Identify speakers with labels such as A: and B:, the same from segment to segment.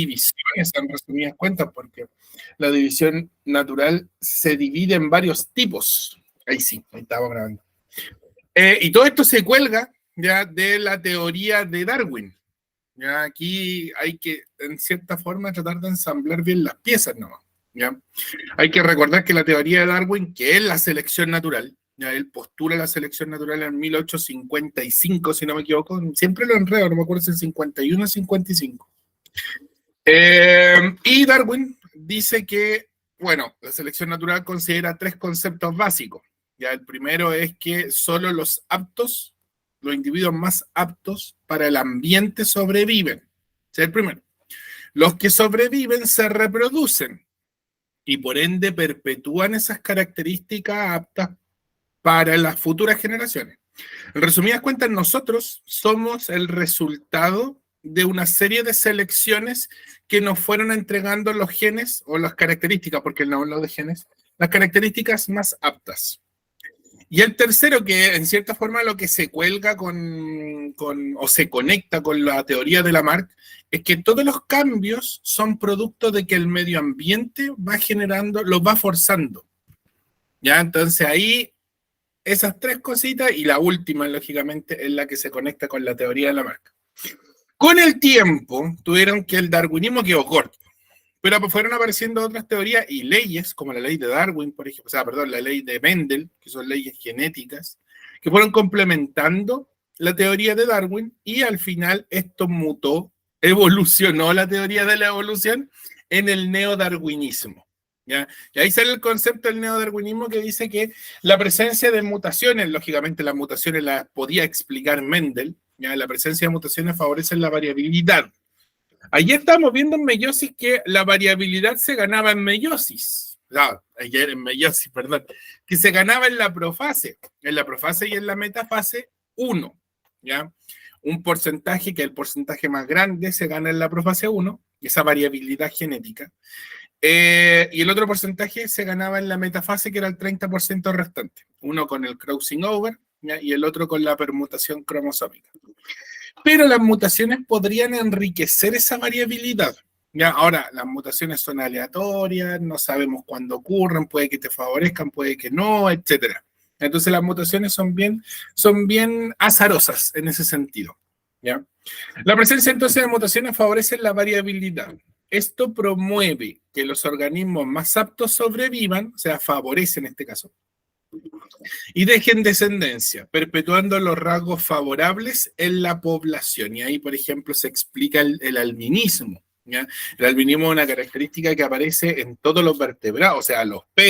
A: divisiones en resumidas cuentas, porque la división natural se divide en varios tipos. Ahí sí, ahí estamos grabando. Y todo esto se cuelga ya de la teoría de Darwin. Ya aquí hay que, en cierta forma, tratar de ensamblar bien las piezas nomás. ¿Ya? Hay que recordar que la teoría de Darwin, que es la selección natural, ya él postula la selección natural en 1855, si no me equivoco, siempre lo enredo, no me acuerdo si es 51 o 55. Y Darwin dice que, bueno, la selección natural considera tres conceptos básicos. Ya el primero es que solo los aptos, los individuos más aptos para el ambiente sobreviven. Ese es el primero. Los que sobreviven se reproducen y por ende perpetúan esas características aptas para las futuras generaciones. En resumidas cuentas, nosotros somos el resultado de una serie de selecciones que nos fueron entregando los genes o las características, porque no hablo de genes, las características más aptas. Y el tercero, que en cierta forma lo que se cuelga o se conecta con la teoría de Lamarck, es que todos los cambios son producto de que el medio ambiente va generando, los va forzando. ¿Ya? Entonces ahí, esas tres cositas, y la última, lógicamente, es la que se conecta con la teoría de Lamarck. Con el tiempo, tuvieron que el darwinismo quedó corto, pero fueron apareciendo otras teorías y leyes, como la ley de Darwin, por ejemplo, la ley de Mendel, que son leyes genéticas, que fueron complementando la teoría de Darwin, y al final esto mutó, evolucionó la teoría de la evolución en el neodarwinismo. ¿Ya? Y ahí sale el concepto del neodarwinismo, que dice que la presencia de mutaciones, lógicamente las mutaciones las podía explicar Mendel, ¿ya? La presencia de mutaciones favorece la variabilidad. Ayer estábamos viendo en meiosis que la variabilidad se ganaba en meiosis. No, ayer en meiosis, perdón. Que se ganaba en la profase. En la profase y en la metafase 1. ¿Ya? Un porcentaje, que el porcentaje más grande se gana en la profase 1, esa variabilidad genética. Y el otro porcentaje se ganaba en la metafase, que era el 30% restante. Uno con el crossing over, ¿ya? Y el otro con la permutación cromosómica. Pero las mutaciones podrían enriquecer esa variabilidad. ¿Ya? Ahora, las mutaciones son aleatorias, no sabemos cuándo ocurren, puede que te favorezcan, puede que no, etc. Entonces las mutaciones son bien azarosas en ese sentido. ¿Ya? La presencia entonces de mutaciones favorece la variabilidad. Esto promueve que los organismos más aptos sobrevivan, o sea, favorece en este caso, y dejen descendencia, perpetuando los rasgos favorables en la población. Y ahí, por ejemplo, se explica el albinismo. ¿Ya? El albinismo es una característica que aparece en todos los vertebrados, o sea,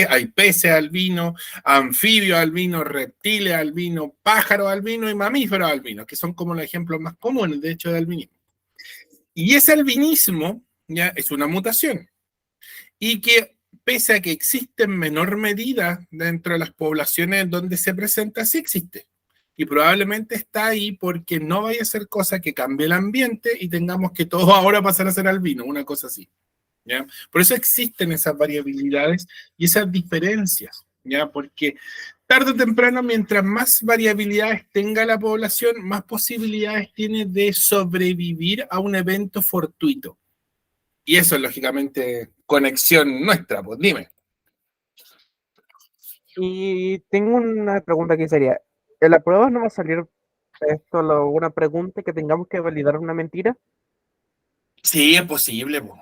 A: hay peces albinos, anfibios albinos, reptiles albinos, pájaros albinos y mamíferos albinos, que son como los ejemplos más comunes, de hecho, de albinismo. Y ese albinismo, ¿ya?, es una mutación, y que pese a que existe en menor medida dentro de las poblaciones donde se presenta, sí existe. Y probablemente está ahí porque no vaya a ser cosa que cambie el ambiente y tengamos que todos ahora pasar a ser albino, una cosa así. ¿Ya? Por eso existen esas variabilidades y esas diferencias, ¿ya? Porque tarde o temprano, mientras más variabilidades tenga la población, más posibilidades tiene de sobrevivir a un evento fortuito. Y eso es, lógicamente, conexión nuestra, pues dime.
B: Y tengo una pregunta que sería, ¿en la prueba no va a salir una pregunta que tengamos que validar una mentira?
A: Sí, es posible, pues.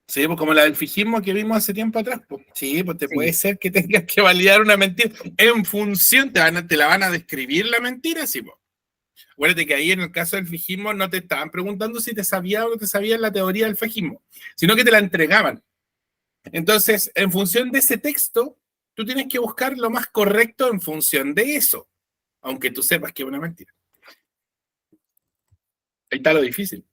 A: Sí, pues como la del fijismo que vimos hace tiempo atrás, pues. Sí, pues puede ser que tengas que validar una mentira en función, te la van a describir la mentira, sí, pues. Acuérdate que ahí en el caso del fijismo no te estaban preguntando si te sabía o no te sabía la teoría del fijismo, sino que te la entregaban. Entonces, en función de ese texto, tú tienes que buscar lo más correcto en función de eso, aunque tú sepas que es una mentira. Ahí está lo difícil.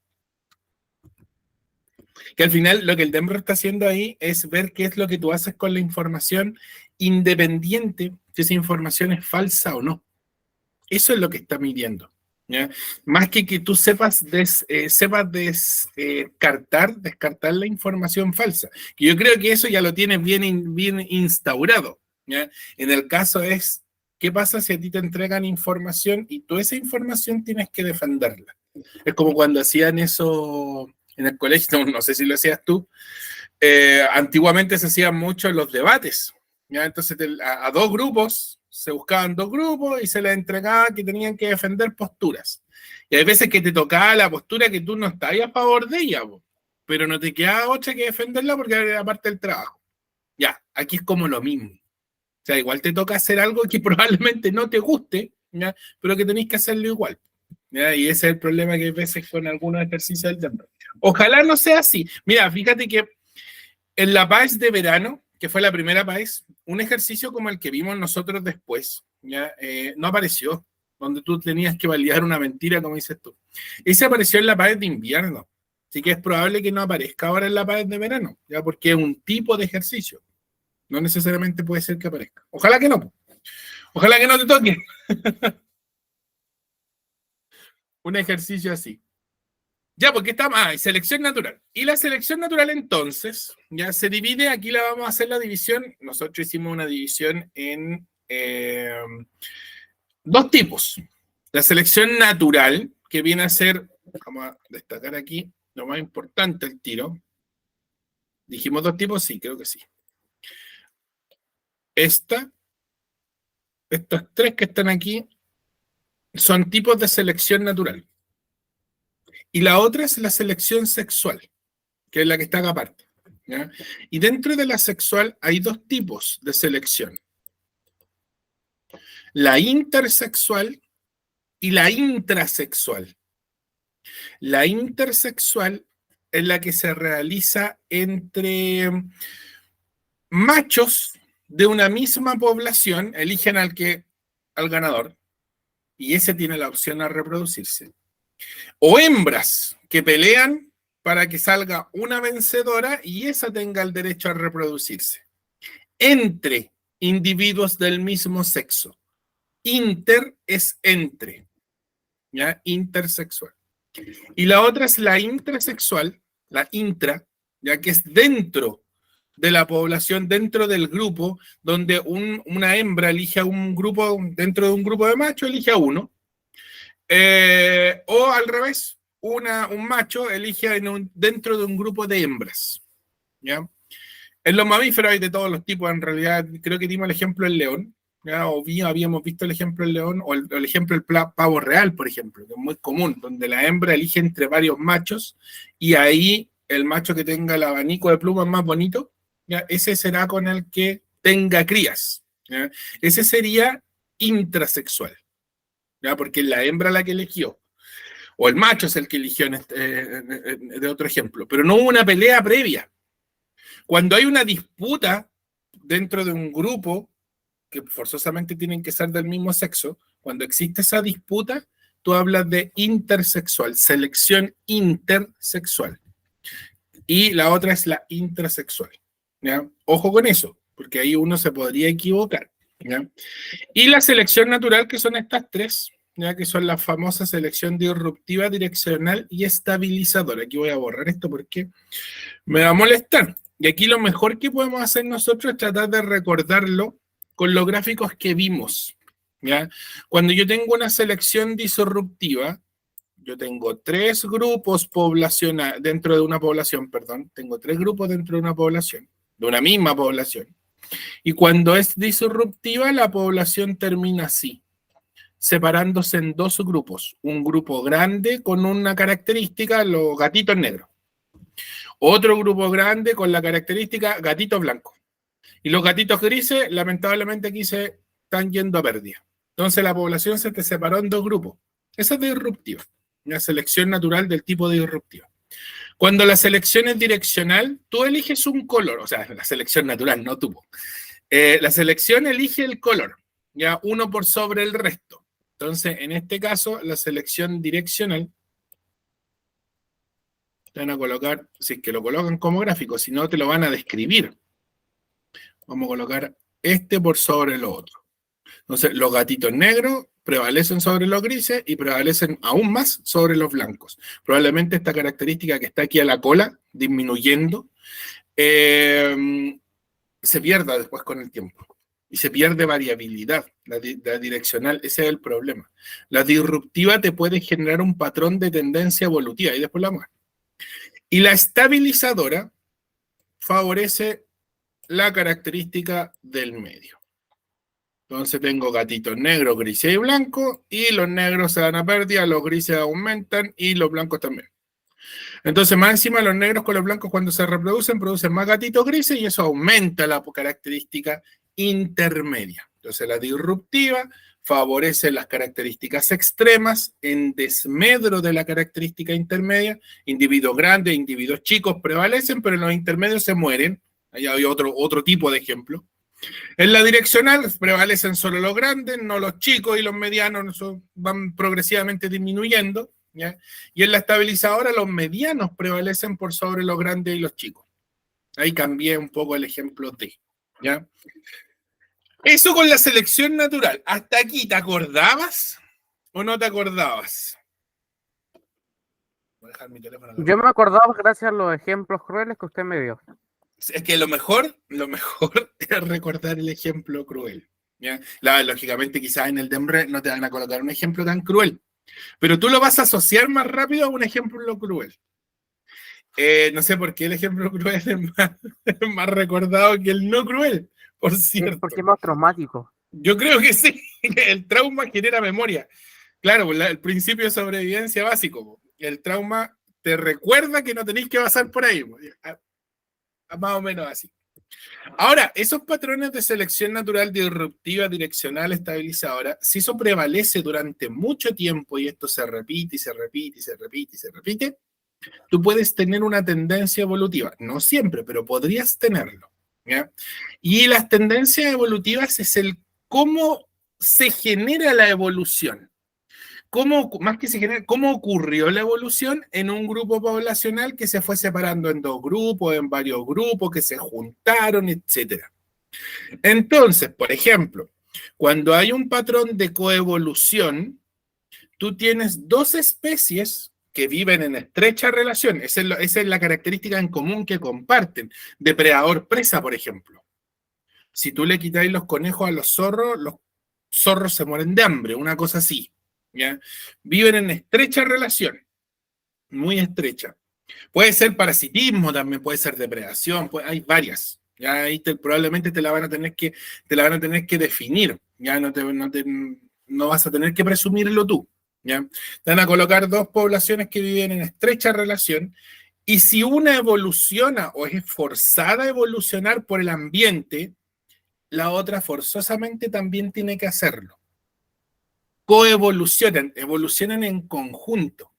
A: Que al final lo que el Denver está haciendo ahí es ver qué es lo que tú haces con la información, independiente si esa información es falsa o no. Eso es lo que está midiendo. ¿Ya? Más que tú sepas descartar la información falsa. Que yo creo que eso ya lo tienes bien instaurado. ¿Ya? En el caso es, ¿qué pasa si a ti te entregan información y tú esa información tienes que defenderla? Es como cuando hacían eso en el colegio, no sé si lo hacías tú, antiguamente se hacían mucho los debates, ¿ya? Entonces a dos grupos, se buscaban dos grupos y se les entregaba que tenían que defender posturas. Y hay veces que te tocaba la postura que tú no estabas a favor de ella, pero no te quedaba otra que defenderla porque era parte del trabajo. Ya, aquí es como lo mismo. O sea, igual te toca hacer algo que probablemente no te guste, ¿ya? Pero que tenéis que hacerlo igual. ¿Ya? Y ese es el problema que hay veces con algunos ejercicios del gender. Ojalá no sea así. Mira, fíjate que en la PAES de verano, que fue la primera PAES, un ejercicio como el que vimos nosotros después, ¿ya? No apareció, donde tú tenías que validar una mentira, como dices tú. Ese apareció en la PAES de invierno. Así que es probable que no aparezca ahora en la PAES de verano, ¿ya? Porque es un tipo de ejercicio. No necesariamente puede ser que aparezca. Ojalá que no. Ojalá que no te toque. Un ejercicio así. Ya, porque está más, selección natural. Y la selección natural entonces, ya se divide, aquí la vamos a hacer la división, nosotros hicimos una división en dos tipos. La selección natural, que viene a ser, vamos a destacar aquí, lo más importante, el tiro. ¿Dijimos dos tipos? Sí, creo que sí. Estos tres que están aquí, son tipos de selección natural. Y la otra es la selección sexual, que es la que está acá aparte, ¿ya? Y dentro de la sexual hay dos tipos de selección. La intersexual y la intrasexual. La intersexual es la que se realiza entre machos de una misma población, eligen al ganador, y ese tiene la opción a reproducirse. O hembras que pelean para que salga una vencedora y esa tenga el derecho a reproducirse. Entre individuos del mismo sexo. Inter es entre, ¿ya? Intersexual. Y la otra es la intrasexual, la intra, ya que es dentro de la población, dentro del grupo, donde una hembra elige a un grupo, dentro de un grupo de machos, elige a uno. O al revés, un macho elige dentro de un grupo de hembras. ¿Ya? En los mamíferos hay de todos los tipos, en realidad, creo que dimos el ejemplo del león, ¿ya? Habíamos visto el ejemplo del león, o el ejemplo del pavo real, por ejemplo, que es muy común, donde la hembra elige entre varios machos, y ahí el macho que tenga el abanico de plumas más bonito, ¿ya? Ese será con el que tenga crías. ¿Ya? Ese sería intrasexual, ¿ya? Porque es la hembra la que eligió. O el macho es el que eligió de otro ejemplo. Pero no hubo una pelea previa. Cuando hay una disputa dentro de un grupo, que forzosamente tienen que ser del mismo sexo, cuando existe esa disputa, tú hablas de intersexual, selección intersexual. Y la otra es la intrasexual. ¿Ya? Ojo con eso, porque ahí uno se podría equivocar. ¿Ya? Y la selección natural, que son estas tres, ¿ya? Que son la famosa selección disruptiva, direccional y estabilizadora. Aquí voy a borrar esto porque me va a molestar. Y aquí lo mejor que podemos hacer nosotros es tratar de recordarlo con los gráficos que vimos. ¿Ya? Cuando yo tengo una selección disruptiva, yo tengo tres grupos poblacionales dentro de una población, tengo tres grupos dentro de una población, de una misma población. Y cuando es disruptiva, la población termina así, separándose en dos grupos. Un grupo grande con una característica, los gatitos negros. Otro grupo grande con la característica gatitos blancos. Y los gatitos grises, lamentablemente aquí se están yendo a pérdida. Entonces la población se te separó en dos grupos. Esa es disruptiva, una selección natural del tipo de disruptiva. Cuando la selección es direccional, tú eliges un color, o sea, la selección natural, no tú. La selección elige el color, ya uno por sobre el resto. Entonces, en este caso, la selección direccional, te van a colocar, si es que lo colocan como gráfico, si no te lo van a describir. Vamos a colocar este por sobre lo otro. Entonces, los gatitos negros prevalecen sobre los grises y prevalecen aún más sobre los blancos. Probablemente esta característica que está aquí a la cola, disminuyendo, se pierda después con el tiempo. Y se pierde variabilidad, la direccional, ese es el problema. La disruptiva te puede generar un patrón de tendencia evolutiva, y después la muestra. Y la estabilizadora favorece la característica del medio. Entonces tengo gatitos negros, grises y blancos, y los negros se dan a pérdida, los grises aumentan y los blancos también. Entonces, más encima, los negros con los blancos cuando se reproducen, producen más gatitos grises y eso aumenta la característica intermedia. Entonces, la disruptiva favorece las características extremas en desmedro de la característica intermedia. Individuos grandes, individuos chicos prevalecen, pero en los intermedios se mueren. Ahí hay otro tipo de ejemplo. En la direccional prevalecen solo los grandes, no los chicos, y los medianos van progresivamente disminuyendo, ¿ya? Y en la estabilizadora los medianos prevalecen por sobre los grandes y los chicos. Ahí cambié un poco el ejemplo de, ¿ya? Eso con la selección natural. ¿Hasta aquí te acordabas o no te acordabas? Voy a dejar mi teléfono acá.
B: Yo me acordaba gracias a los ejemplos crueles que usted me dio.
A: Es que lo mejor es recordar el ejemplo cruel, ¿ya? Lógicamente, quizás en el DEMRE no te van a colocar un ejemplo tan cruel, pero tú lo vas a asociar más rápido a un ejemplo cruel. No sé por qué el ejemplo cruel es más recordado que el no cruel, por cierto.
B: Porque es más traumático.
A: Yo creo que sí, el trauma genera memoria. Claro, el principio de sobrevivencia básico. El trauma te recuerda que no tenéis que pasar por ahí. Más o menos así. Ahora, esos patrones de selección natural disruptiva, direccional, estabilizadora, si eso prevalece durante mucho tiempo y esto se repite y se repite y se repite y se repite, tú puedes tener una tendencia evolutiva. No siempre, pero podrías tenerlo, ¿ya? Y las tendencias evolutivas es el cómo se genera la evolución. Más que se genera, cómo ocurrió la evolución en un grupo poblacional que se fue separando en dos grupos, en varios grupos, que se juntaron, etc. Entonces, por ejemplo, cuando hay un patrón de coevolución, tú tienes dos especies que viven en estrecha relación. Esa es la característica en común que comparten. Depredador-presa, por ejemplo. Si tú le quitáis los conejos a los zorros se mueren de hambre, una cosa así. ¿Ya? Viven en estrecha relación, muy estrecha. Puede ser parasitismo, también puede ser depredación, hay varias. Ya ahí probablemente te la van a tener que definir. Ya no vas a tener que presumirlo tú. ¿Ya? Te van a colocar dos poblaciones que viven en estrecha relación y si una evoluciona o es forzada a evolucionar por el ambiente, la otra forzosamente también tiene que hacerlo. Evolucionan en conjunto.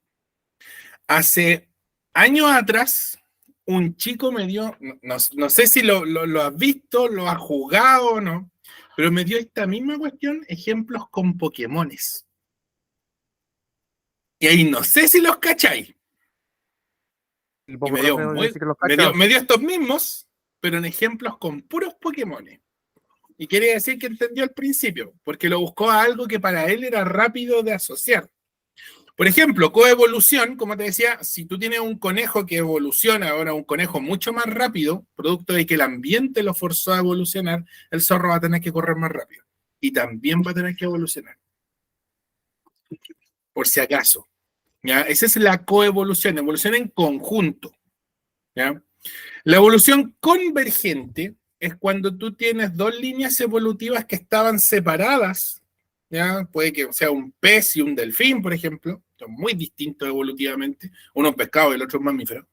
A: Hace años atrás, un chico me dio, no sé si lo has visto, lo has jugado o no, pero me dio esta misma cuestión, ejemplos con Pokémones. Y ahí no sé si los cacháis. Y me dio estos mismos, pero en ejemplos con puros Pokémones. Y quiere decir que entendió al principio, porque lo buscó a algo que para él era rápido de asociar. Por ejemplo, coevolución, como te decía, si tú tienes un conejo que evoluciona, ahora un conejo mucho más rápido, producto de que el ambiente lo forzó a evolucionar, el zorro va a tener que correr más rápido. Y también va a tener que evolucionar. Por si acaso. ¿Ya? Esa es la coevolución, evolución en conjunto. ¿Ya? La evolución convergente es cuando tú tienes dos líneas evolutivas que estaban separadas, ¿ya? Puede que sea un pez y un delfín, por ejemplo, son muy distintos evolutivamente, uno es pescado y el otro es mamífero,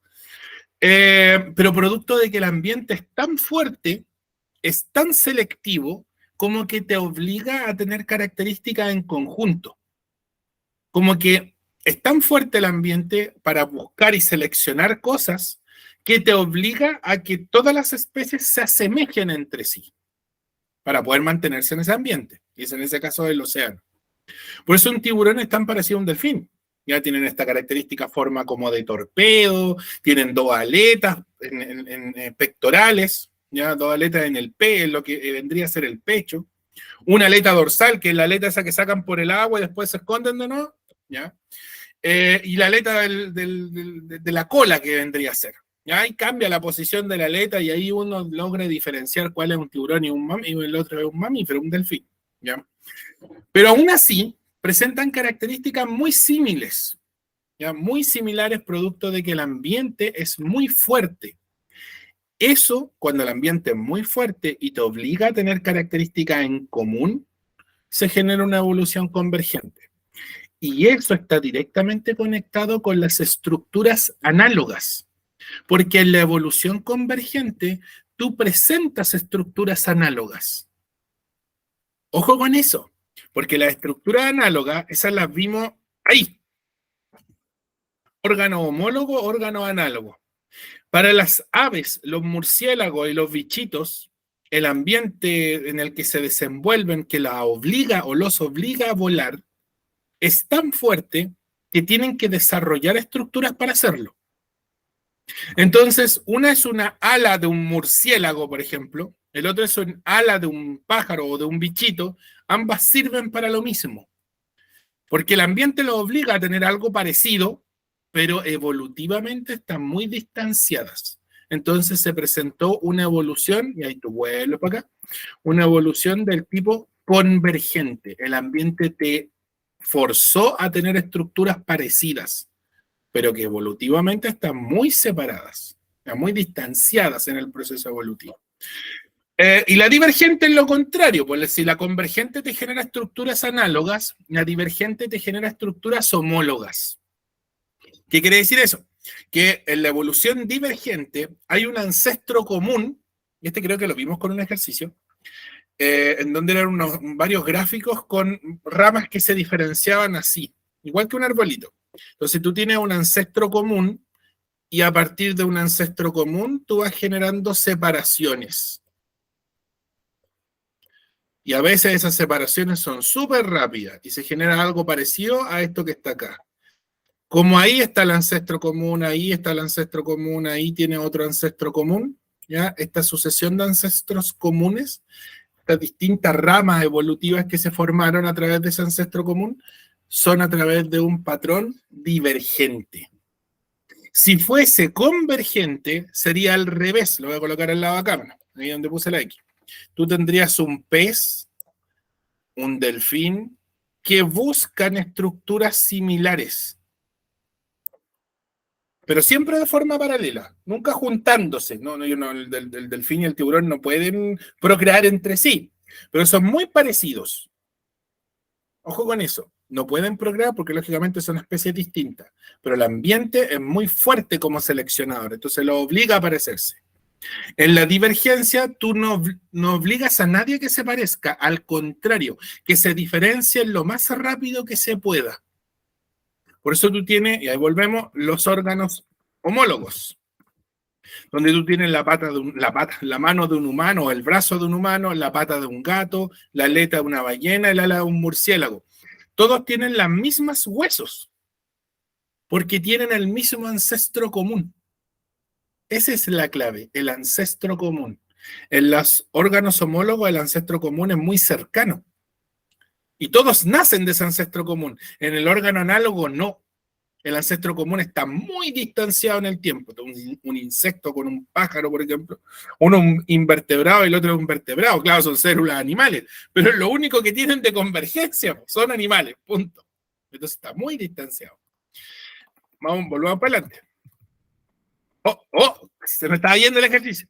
A: pero producto de que el ambiente es tan fuerte, es tan selectivo, como que te obliga a tener características en conjunto, como que es tan fuerte el ambiente para buscar y seleccionar cosas que te obliga a que todas las especies se asemejen entre sí para poder mantenerse en ese ambiente. Y es en ese caso el océano. Por eso un tiburón es tan parecido a un delfín. Ya tienen esta característica forma como de torpedo, tienen dos aletas en pectorales, ya dos aletas en el en lo que vendría a ser el pecho, una aleta dorsal, que es la aleta esa que sacan por el agua y después se esconden de nuevo, ¿ya? Y la aleta de la cola que vendría a ser. Ahí cambia la posición de la aleta y ahí uno logra diferenciar cuál es un tiburón y el otro es un mamífero, un delfín. ¿Ya? Pero aún así presentan características muy similares. ¿ya? Muy similares producto de que el ambiente es muy fuerte. Eso, cuando el ambiente es muy fuerte y te obliga a tener características en común, se genera una evolución convergente. Y eso está directamente conectado con las estructuras análogas, porque en la evolución convergente tú presentas estructuras análogas. Ojo con eso, porque las estructuras análogas, esas las vimos ahí. Órgano homólogo, órgano análogo. Para las aves, los murciélagos y los bichitos, el ambiente en el que se desenvuelven, que la obliga o los obliga a volar, es tan fuerte que tienen que desarrollar estructuras para hacerlo. Entonces, una es una ala de un murciélago, por ejemplo, el otro es un ala de un pájaro o de un bichito, ambas sirven para lo mismo, porque el ambiente los obliga a tener algo parecido, pero evolutivamente están muy distanciadas. Entonces se presentó una evolución, y ahí tú vuelves para acá, una evolución del tipo convergente. El ambiente te forzó a tener estructuras parecidas, pero que evolutivamente están muy separadas, están muy distanciadas en el proceso evolutivo. Y la divergente es lo contrario, pues si la convergente te genera estructuras análogas, la divergente te genera estructuras homólogas. ¿Qué quiere decir eso? Que en la evolución divergente hay un ancestro común, y este creo que lo vimos con un ejercicio, en donde eran varios gráficos con ramas que se diferenciaban así, igual que un arbolito. Entonces tú tienes un ancestro común y a partir de un ancestro común tú vas generando separaciones. Y a veces esas separaciones son súper rápidas y se genera algo parecido a esto que está acá. Como ahí está el ancestro común, ahí está el ancestro común, ahí tiene otro ancestro común, ¿ya? Esta sucesión de ancestros comunes, estas distintas ramas evolutivas que se formaron a través de ese ancestro común, son a través de un patrón divergente. Si fuese convergente, sería al revés. Lo voy a colocar al lado de acá, ahí donde puse la X. Tú tendrías un pez, un delfín, que buscan estructuras similares, pero siempre de forma paralela, nunca juntándose. El delfín y el tiburón no pueden procrear entre sí, pero son muy parecidos. Ojo con eso, no pueden procrear porque lógicamente son especies distintas, pero el ambiente es muy fuerte como seleccionador, entonces lo obliga a parecerse. En la divergencia, tú no obligas a nadie que se parezca, al contrario, que se diferencien lo más rápido que se pueda. Por eso tú tienes, y ahí volvemos, los órganos homólogos, donde tú tienes la mano de un humano, el brazo de un humano, la pata de un gato, la aleta de una ballena, el ala de un murciélago. Todos tienen los mismos huesos, porque tienen el mismo ancestro común. Esa es la clave, el ancestro común. En los órganos homólogos, el ancestro común es muy cercano. Y todos nacen de ese ancestro común. En el órgano análogo, no. El ancestro común está muy distanciado en el tiempo. Un insecto con un pájaro, por ejemplo. Uno un invertebrado y el otro un vertebrado. Claro, son células animales. Pero es lo único que tienen de convergencia. Son animales, punto. Entonces está muy distanciado. Volvamos para adelante. Se me estaba yendo el ejercicio.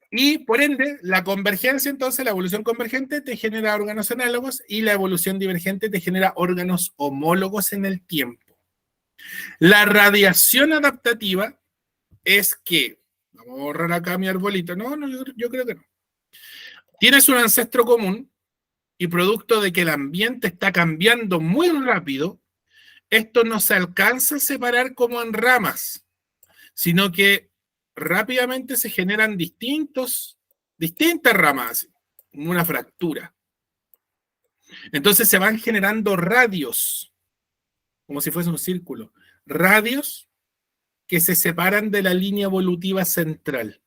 A: Y por ende, la convergencia, entonces, la evolución convergente te genera órganos análogos y la evolución divergente te genera órganos homólogos en el tiempo. La radiación adaptativa es que, vamos a borrar acá mi arbolito, yo creo que no. Tienes un ancestro común y producto de que el ambiente está cambiando muy rápido, esto no se alcanza a separar como en ramas, sino que rápidamente se generan distintas ramas, una fractura. Entonces se van generando radios, como si fuese un círculo, radios que se separan de la línea evolutiva central.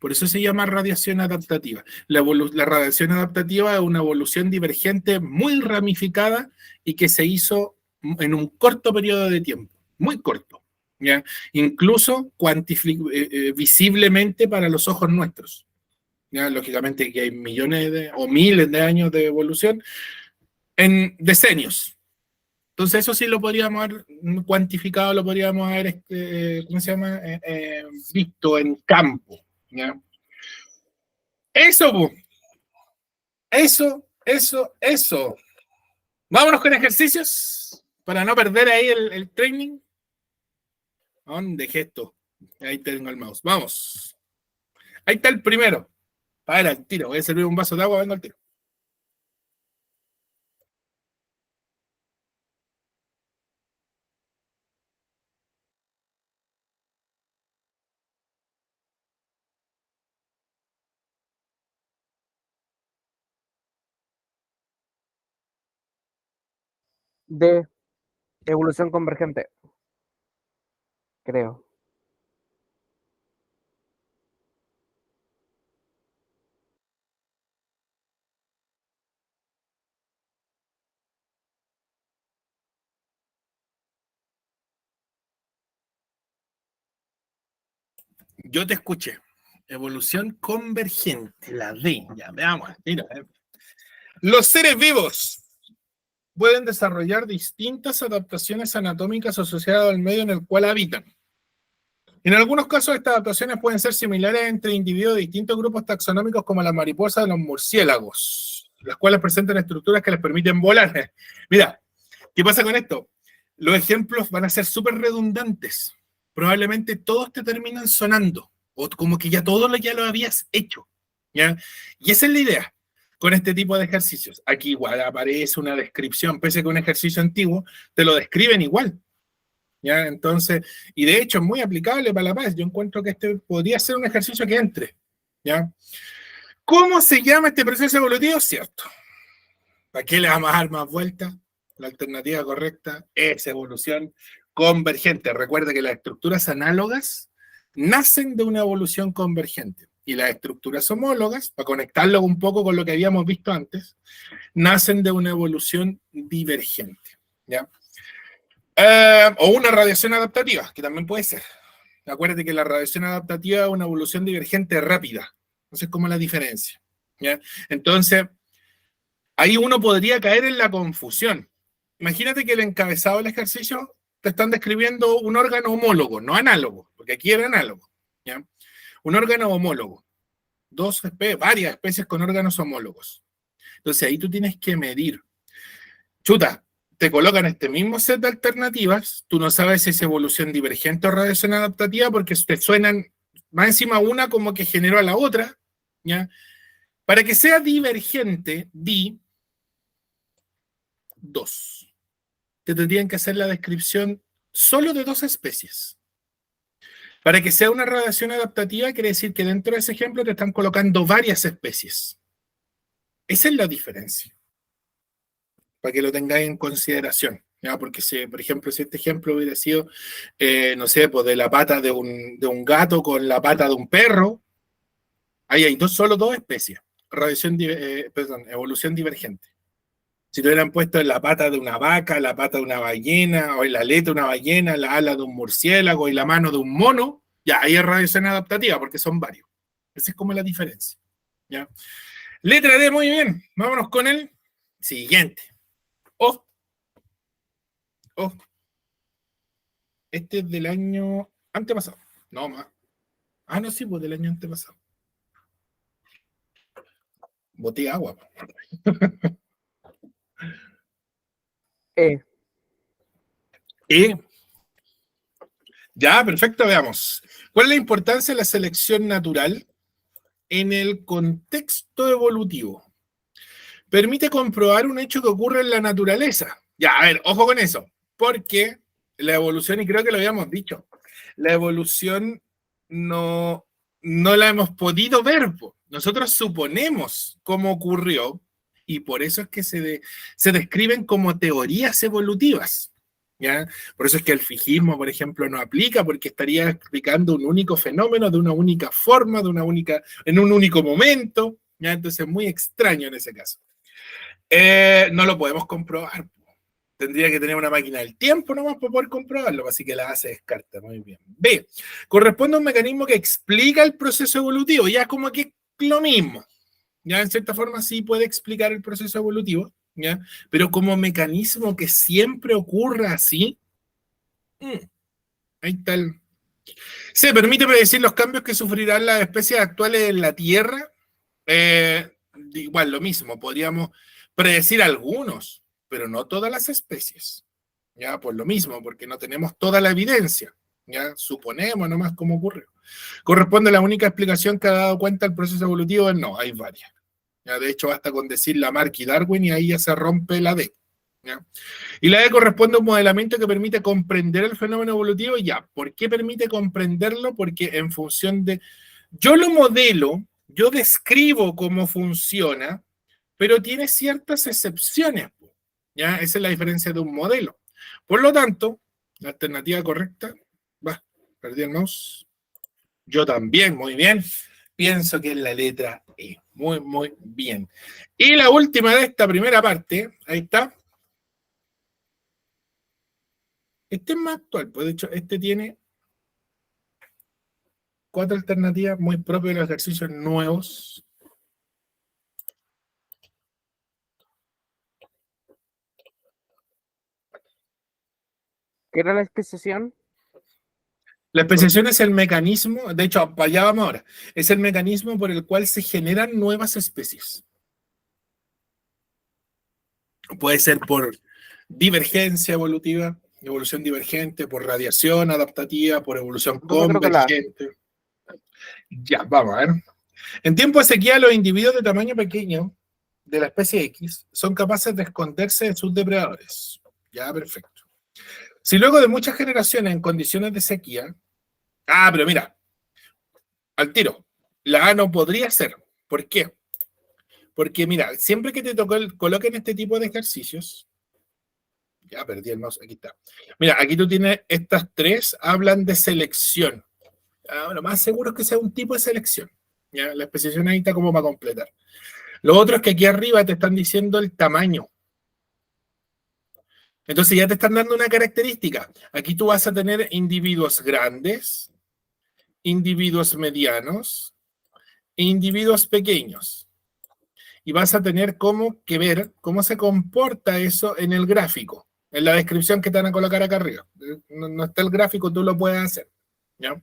A: Por eso se llama radiación adaptativa. La radiación adaptativa es una evolución divergente muy ramificada y que se hizo en un corto periodo de tiempo, muy corto. ¿Ya? Incluso visiblemente para los ojos nuestros. ¿Ya? Lógicamente que hay millones o miles de años de evolución en decenios. Entonces eso sí lo podríamos haber cuantificado, lo podríamos haber, ¿cómo se llama? Visto en campo. ¿Ya? Eso, eso. Vámonos con ejercicios para no perder ahí el training. ¿Dónde dejé esto? Ahí tengo el mouse. Vamos. Ahí está el primero. Para el tiro. Voy a servir un vaso de agua, vengo al tiro.
B: De evolución convergente, creo.
A: Yo te escuché. Evolución convergente, la D. Ya, veamos. Mira. Los seres vivos pueden desarrollar distintas adaptaciones anatómicas asociadas al medio en el cual habitan. En algunos casos, estas adaptaciones pueden ser similares entre individuos de distintos grupos taxonómicos como las mariposas y los murciélagos, las cuales presentan estructuras que les permiten volar. Mira, ¿qué pasa con esto? Los ejemplos van a ser súper redundantes. Probablemente todos te terminan sonando, o como que ya todo ya lo habías hecho. ¿Ya? Y esa es la idea con este tipo de ejercicios. Aquí igual aparece una descripción, pese a que un ejercicio antiguo, te lo describen igual. ¿Ya? Entonces, y de hecho es muy aplicable para la paz. Yo encuentro que este podría ser un ejercicio que entre. ¿Ya? ¿Cómo se llama este proceso evolutivo? Cierto. ¿Para qué le vamos a dar más vueltas? La alternativa correcta es evolución convergente. Recuerda que las estructuras análogas nacen de una evolución convergente. Y las estructuras homólogas, para conectarlo un poco con lo que habíamos visto antes, nacen de una evolución divergente. ¿Ya? O una radiación adaptativa, que también puede ser. Acuérdate que la radiación adaptativa es una evolución divergente rápida. Entonces, ¿cómo es la diferencia? ¿Ya? Entonces, ahí uno podría caer en la confusión. Imagínate que el encabezado del ejercicio te están describiendo un órgano homólogo, no análogo, porque aquí era análogo. ¿Ya? Un órgano homólogo. Varias especies con órganos homólogos. Entonces, ahí tú tienes que medir. Chuta, te colocan este mismo set de alternativas, tú no sabes si es evolución divergente o radiación adaptativa porque te suenan más encima una como que generó a la otra, ¿ya? Para que sea divergente, di 2. Te tendrían que hacer la descripción solo de 2 especies. Para que sea una radiación adaptativa, quiere decir que dentro de ese ejemplo te están colocando varias especies. Esa es la diferencia. Para que lo tengáis en consideración. ¿Ya? Porque, si, por ejemplo, si este ejemplo hubiera sido, no sé, pues de la pata de un gato con la pata de un perro, ahí hay solo 2 especies. Evolución divergente. Si te hubieran puesto en la pata de una vaca, la pata de una ballena, o en la aleta de una ballena, la ala de un murciélago y la mano de un mono, ya, ahí es radiación adaptativa, porque son varios. Esa es como la diferencia. ¿Ya? Letra D, muy bien. Vámonos con el siguiente. Oh. Este es del año antepasado. No, más. Ah, no, sí, pues del año antepasado. Boté agua. Ya, perfecto, veamos. ¿Cuál es la importancia de la selección natural en el contexto evolutivo? Permite comprobar un hecho que ocurre en la naturaleza. Ya, a ver, ojo con eso, porque la evolución, y creo que lo habíamos dicho, la evolución no la hemos podido ver. Nosotros suponemos cómo ocurrió y por eso es que se describen como teorías evolutivas. ¿Ya? Por eso es que el fijismo, por ejemplo, no aplica, porque estaría explicando un único fenómeno de una única forma, en un único momento. ¿Ya? Entonces es muy extraño en ese caso. No lo podemos comprobar. Tendría que tener una máquina del tiempo nomás para poder comprobarlo, así que la A se descarta. Muy bien. B. Corresponde a un mecanismo que explica el proceso evolutivo. Ya como que lo mismo. Ya en cierta forma sí puede explicar el proceso evolutivo. ¿ya? Pero como mecanismo que siempre ocurra así, ahí está el... ¿Se permite predecir los cambios que sufrirán las especies actuales en la Tierra? Igual lo mismo, podríamos predecir algunos, pero no todas las especies. Ya, pues lo mismo, porque no tenemos toda la evidencia. Ya, suponemos nomás cómo ocurre. ¿Corresponde a la única explicación que ha dado cuenta el proceso evolutivo? No, hay varias. Ya, de hecho, basta con decir Lamarck y Darwin y ahí ya se rompe la D. ¿Ya? Y la D corresponde a un modelamiento que permite comprender el fenómeno evolutivo. Ya, ¿por qué permite comprenderlo? Porque en función de... Yo lo modelo, yo describo cómo funciona, pero tiene ciertas excepciones. ¿Ya? Esa es la diferencia de un modelo. Por lo tanto, la alternativa correcta, perdí el mouse. Yo también, muy bien. Pienso que es la letra E. Muy, muy bien. Y la última de esta primera parte, ahí está. Este es más actual, pues de hecho, este tiene 4 alternativas muy propias de los ejercicios nuevos.
B: ¿Qué era la especiación?
A: La especiación es el mecanismo, de hecho, para allá vamos ahora, es el mecanismo por el cual se generan nuevas especies. Puede ser por divergencia evolutiva, evolución divergente, por radiación adaptativa, por evolución
B: Entonces creo que
A: convergente. Ya, vamos a ver. En tiempo de sequía, los individuos de tamaño pequeño de la especie X son capaces de esconderse de sus depredadores. Ya, perfecto. Si luego de muchas generaciones en condiciones de sequía... pero mira, al tiro, la A no podría ser. ¿Por qué? Porque mira, siempre que te coloquen este tipo de ejercicios, ya perdí el mouse, aquí está. Mira, aquí tú tienes estas 3, hablan de selección. Lo más seguro es que sea un tipo de selección. ¿Ya? La especiación ahí está como para completar. Lo otro es que aquí arriba te están diciendo el tamaño. Entonces ya te están dando una característica. Aquí tú vas a tener individuos grandes, individuos medianos e individuos pequeños. Y vas a tener que ver cómo se comporta eso en el gráfico, en la descripción que te van a colocar acá arriba. No está el gráfico, tú lo puedes hacer. ¿Ya?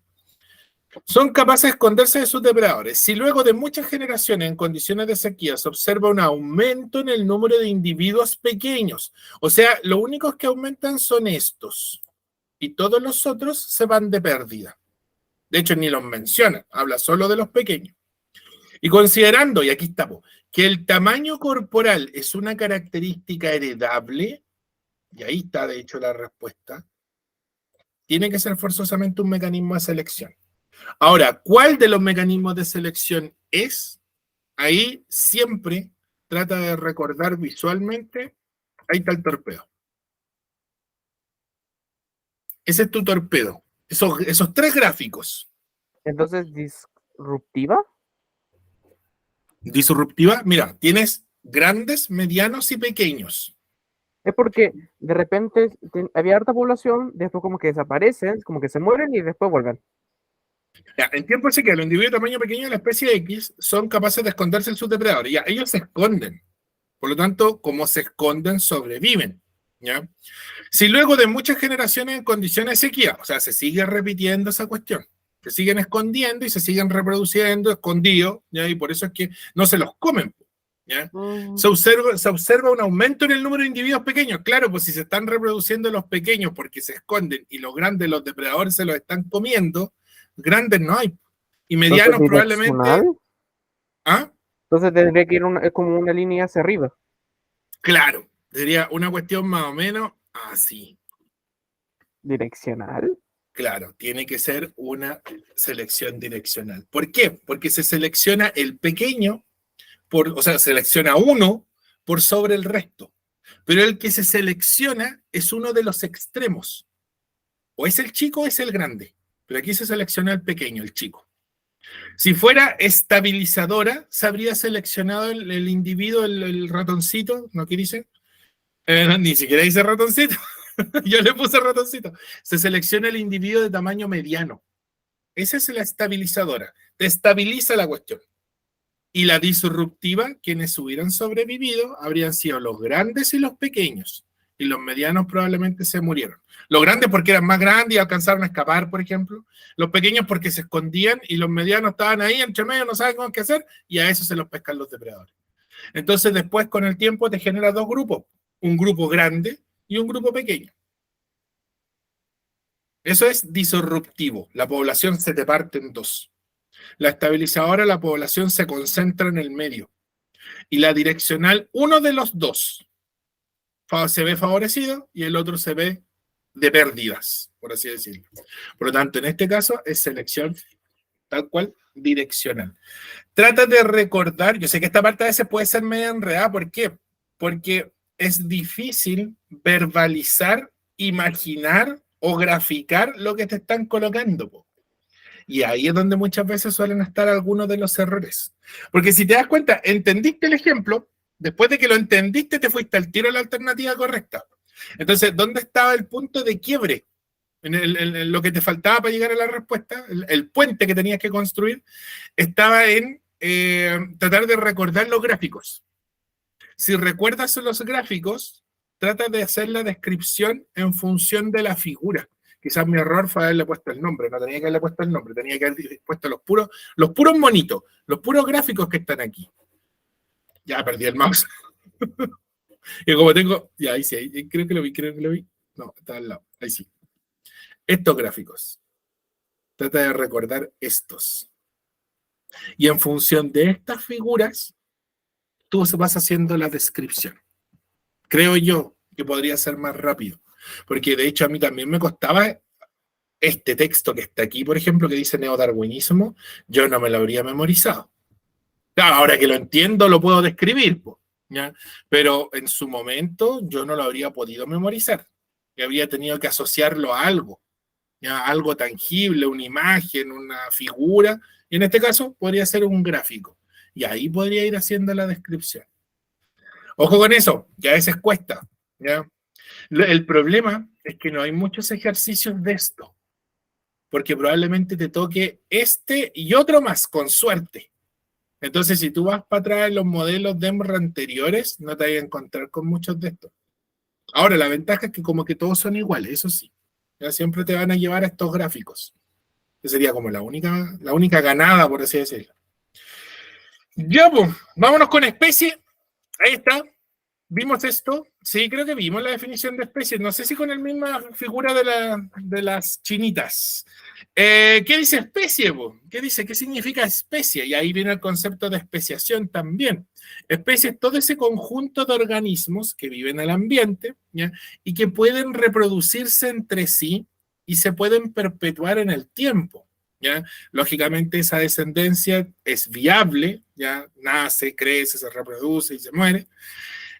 A: Son capaces de esconderse de sus depredadores. Si luego de muchas generaciones en condiciones de sequía se observa un aumento en el número de individuos pequeños, o sea, lo único que aumentan son estos, y todos los otros se van de pérdida. De hecho, ni los menciona, habla solo de los pequeños. Y considerando, y aquí estamos, que el tamaño corporal es una característica heredable, y ahí está de hecho la respuesta, tiene que ser forzosamente un mecanismo de selección. Ahora, ¿cuál de los mecanismos de selección es? Ahí siempre trata de recordar visualmente, ahí está el torpedo. Ese es tu torpedo. Esos 3 gráficos.
B: Entonces, disruptiva.
A: Disruptiva, mira, tienes grandes, medianos y pequeños.
B: Es porque de repente había harta población, después como que desaparecen, como que se mueren y después vuelven.
A: Ya, en tiempo de sequía, los individuos de tamaño pequeño de la especie X son capaces de esconderse en sus depredadores. Ya, ellos se esconden. Por lo tanto, como se esconden, sobreviven. ¿Ya? Si luego de muchas generaciones en condiciones de sequía, o sea, se sigue repitiendo esa cuestión, se siguen escondiendo y se siguen reproduciendo escondidos, ¿ya? Y por eso es que no se los comen. ¿Ya? Se observa un aumento en el número de individuos pequeños. Claro, pues si se están reproduciendo los pequeños porque se esconden y los grandes, los depredadores se los están comiendo, grandes no hay. Y medianos probablemente... ¿Ah?
B: Entonces tendría que ir como una línea hacia arriba.
A: Claro, sería una cuestión más o menos así.
B: ¿Direccional?
A: Claro, tiene que ser una selección direccional. ¿Por qué? Porque se selecciona el pequeño, o sea, selecciona uno por sobre el resto. Pero el que se selecciona es uno de los extremos. O es el chico o es el grande. Pero aquí se selecciona el pequeño, el chico. Si fuera estabilizadora, se habría seleccionado el individuo, el ratoncito, ¿no? ¿Qué dice? Ni siquiera dice ratoncito. Yo le puse ratoncito. Se selecciona el individuo de tamaño mediano. Esa es la estabilizadora. Te estabiliza la cuestión. Y la disruptiva, quienes hubieran sobrevivido, habrían sido los grandes y los pequeños. Y los medianos probablemente se murieron. Los grandes porque eran más grandes y alcanzaron a escapar, por ejemplo. Los pequeños porque se escondían y los medianos estaban ahí entre medio, no saben qué hacer, y a eso se los pescan los depredadores. Entonces después con el tiempo te genera dos grupos. Un grupo grande y un grupo pequeño. Eso es disruptivo. La población se te parte en dos. La estabilizadora, la población se concentra en el medio. Y la direccional, uno de los dos se ve favorecido y el otro se ve de pérdidas, por así decirlo. Por lo tanto, en este caso es selección tal cual direccional. Trata de recordar, yo sé que esta parte a veces puede ser media enredada, ¿por qué? Porque es difícil verbalizar, imaginar o graficar lo que te están colocando, po. Y ahí es donde muchas veces suelen estar algunos de los errores. Porque si te das cuenta, entendiste el ejemplo, después de que lo entendiste, te fuiste al tiro a la alternativa correcta. Entonces, ¿dónde estaba el punto de quiebre? En lo que te faltaba para llegar a la respuesta, el puente que tenías que construir, estaba en tratar de recordar los gráficos. Si recuerdas los gráficos, trata de hacer la descripción en función de la figura. Quizás mi error fue haberle puesto el nombre, no tenía que haberle puesto el nombre, tenía que haber puesto los puros monitos, los puros gráficos que están aquí. Ya perdí el mouse. Y como tengo, ya ahí sí, ahí, creo que lo vi. No, está al lado, ahí sí. Estos gráficos. Trata de recordar estos. Y en función de estas figuras, tú vas haciendo la descripción. Creo yo que podría ser más rápido. Porque de hecho a mí también me costaba este texto que está aquí, por ejemplo, que dice neodarwinismo, yo no me lo habría memorizado. Claro, ahora que lo entiendo, lo puedo describir, ¿ya? Pero en su momento yo no lo habría podido memorizar. Y habría tenido que asociarlo a algo, ¿ya? Algo tangible, una imagen, una figura. Y en este caso podría ser un gráfico. Y ahí podría ir haciendo la descripción. Ojo con eso, que a veces cuesta, ¿ya? El problema es que no hay muchos ejercicios de esto, porque probablemente te toque este y otro más, con suerte. Entonces, si tú vas para atrás en los modelos de EMR anteriores, no te vas a encontrar con muchos de estos. Ahora, la ventaja es que como que todos son iguales, eso sí. Ya siempre te van a llevar a estos gráficos. Que sería como la única ganada, por así decirlo. Ya, pues, vámonos con especie. Ahí está. ¿Vimos esto? Sí, creo que vimos la definición de especies. No sé si con la misma figura de las chinitas. ¿Qué dice especie? ¿Qué dice? ¿Qué significa especie? Y ahí viene el concepto de especiación también. Especie es todo ese conjunto de organismos que viven en el ambiente, ¿ya? Y que pueden reproducirse entre sí y se pueden perpetuar en el tiempo, ¿ya? Lógicamente esa descendencia es viable, ¿ya? Nace, crece, se reproduce y se muere.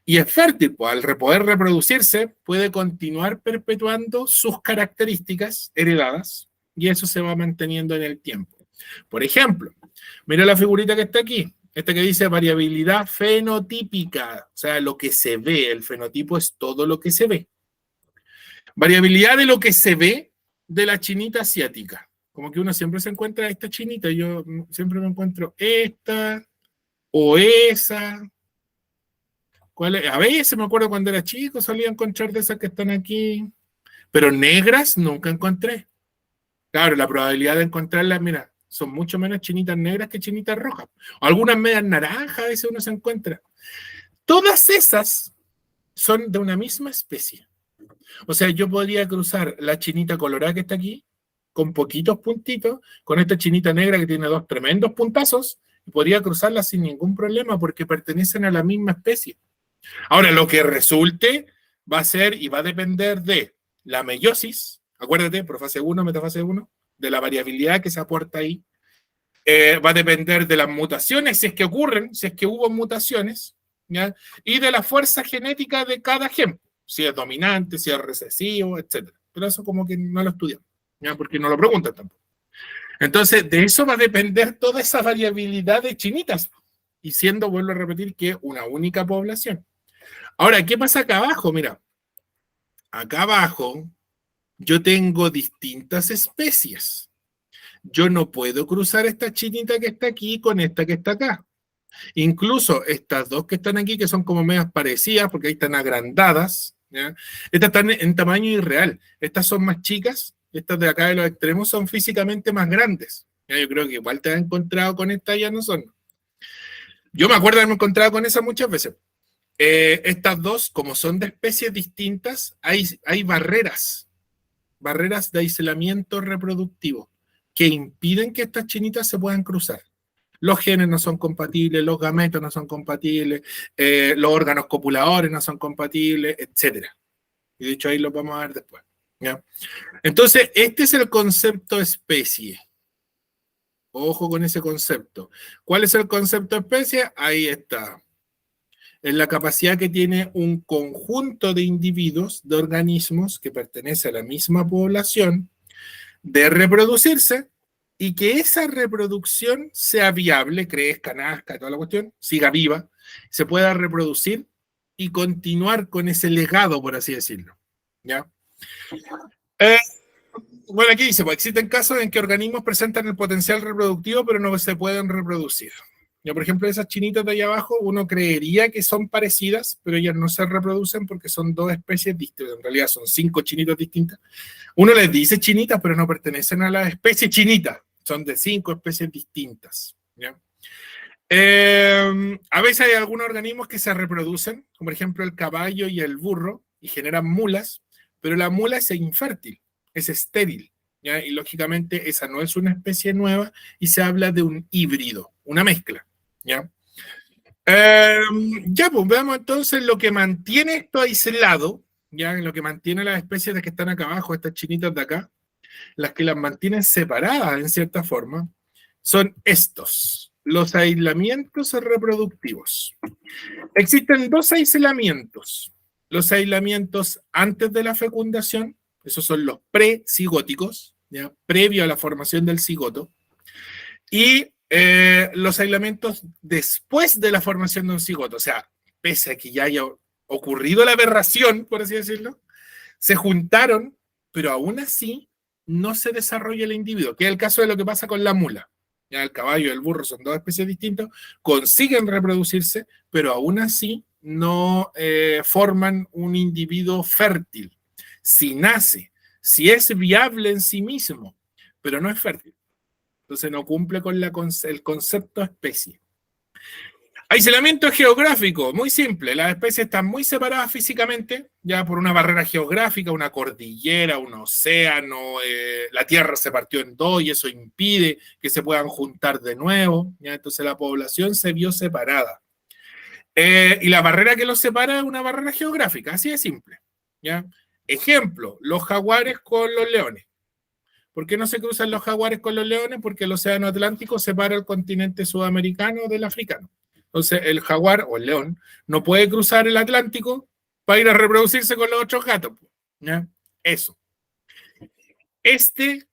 A: Y es fértil, pues al poder reproducirse puede continuar perpetuando sus características heredadas y eso se va manteniendo en el tiempo. Por ejemplo, mira la figurita que está aquí, esta que dice variabilidad fenotípica, o sea, lo que se ve, el fenotipo es todo lo que se ve. Variabilidad de lo que se ve de la chinita asiática. Como que uno siempre se encuentra esta chinita, yo siempre me encuentro esta o esa. A veces me acuerdo cuando era chico, solía encontrar de esas que están aquí, pero negras nunca encontré. Claro, la probabilidad de encontrarlas, mira, son mucho menos chinitas negras que chinitas rojas. O algunas medias naranjas, a veces uno se encuentra. Todas esas son de una misma especie. O sea, yo podría cruzar la chinita colorada que está aquí, con poquitos puntitos, con esta chinita negra que tiene dos tremendos puntazos, y podría cruzarla sin ningún problema porque pertenecen a la misma especie. Ahora, lo que resulte va a ser y va a depender de la meiosis, acuérdate, profase 1, metafase 1, de la variabilidad que se aporta ahí. Va a depender de las mutaciones, si es que ocurren, si es que hubo mutaciones, ¿ya? Y de la fuerza genética de cada gen, si es dominante, si es recesivo, etc. Pero eso como que no lo estudiamos, ¿ya? Porque no lo preguntan tampoco. Entonces, de eso va a depender toda esa variabilidad de chinitas, y siendo, vuelvo a repetir, que una única población. Ahora, ¿qué pasa acá abajo? Mira, acá abajo yo tengo distintas especies. Yo no puedo cruzar esta chinita que está aquí con esta que está acá. Incluso estas dos que están aquí, que son como medias parecidas, porque ahí están agrandadas, ¿ya? Estas están en tamaño irreal. Estas son más chicas, estas de acá de los extremos son físicamente más grandes. ¿Ya? Yo creo que igual te has encontrado con estas, ya no son. Yo me acuerdo de haberme encontrado con esas muchas veces. Estas dos, como son de especies distintas, hay barreras de aislamiento reproductivo que impiden que estas chinitas se puedan cruzar. Los genes no son compatibles, los gametos no son compatibles, los órganos copuladores no son compatibles, etc. Y de hecho ahí lo vamos a ver después. ¿Ya? Entonces, este es el concepto especie. Ojo con ese concepto. ¿Cuál es el concepto especie? Ahí está. Es la capacidad que tiene un conjunto de individuos, de organismos que pertenece a la misma población, de reproducirse y que esa reproducción sea viable, crezca, nazca, toda la cuestión, siga viva, se pueda reproducir y continuar con ese legado, por así decirlo. ¿Ya? Bueno, aquí dice, pues existen casos en que organismos presentan el potencial reproductivo, pero no se pueden reproducir. Ya, por ejemplo, esas chinitas de ahí abajo, uno creería que son parecidas, pero ellas no se reproducen porque son dos especies distintas. En realidad son 5 chinitas distintas. Uno les dice chinitas, pero no pertenecen a la especie chinita. Son de 5 especies distintas. ¿Ya? A veces hay algunos organismos que se reproducen, como por ejemplo el caballo y el burro, y generan mulas, pero la mula es infértil, es estéril. ¿Ya? Y lógicamente esa no es una especie nueva y se habla de un híbrido, una mezcla. ¿Ya? Ya, pues veamos entonces lo que mantiene esto aislado, ya, lo que mantiene las especies de que están acá abajo, estas chinitas de acá, las que las mantienen separadas en cierta forma, son estos, los aislamientos reproductivos. Existen 2 aislamientos. Los aislamientos antes de la fecundación, esos son los precigóticos, ¿ya? Previo a la formación del cigoto, y los aislamientos después de la formación de un cigoto, o sea, pese a que ya haya ocurrido la aberración, por así decirlo, se juntaron, pero aún así no se desarrolla el individuo, que es el caso de lo que pasa con la mula. Ya el caballo y el burro son 2 especies distintas, consiguen reproducirse, pero aún así no forman un individuo fértil. Si nace, si es viable en sí mismo, pero no es fértil. Entonces no cumple con el concepto especie. Aislamiento geográfico, muy simple. Las especies están muy separadas físicamente, ya por una barrera geográfica, una cordillera, un océano, la Tierra se partió en 2 y eso impide que se puedan juntar de nuevo. ¿Ya? Entonces la población se vio separada. Y la barrera que los separa es una barrera geográfica, así de simple. ¿Ya? Ejemplo, los jaguares con los leones. ¿Por qué no se cruzan los jaguares con los leones? Porque el océano Atlántico separa el continente sudamericano del africano. Entonces el jaguar o el león no puede cruzar el Atlántico para ir a reproducirse con los otros gatos. ¿Ya? Eso. Este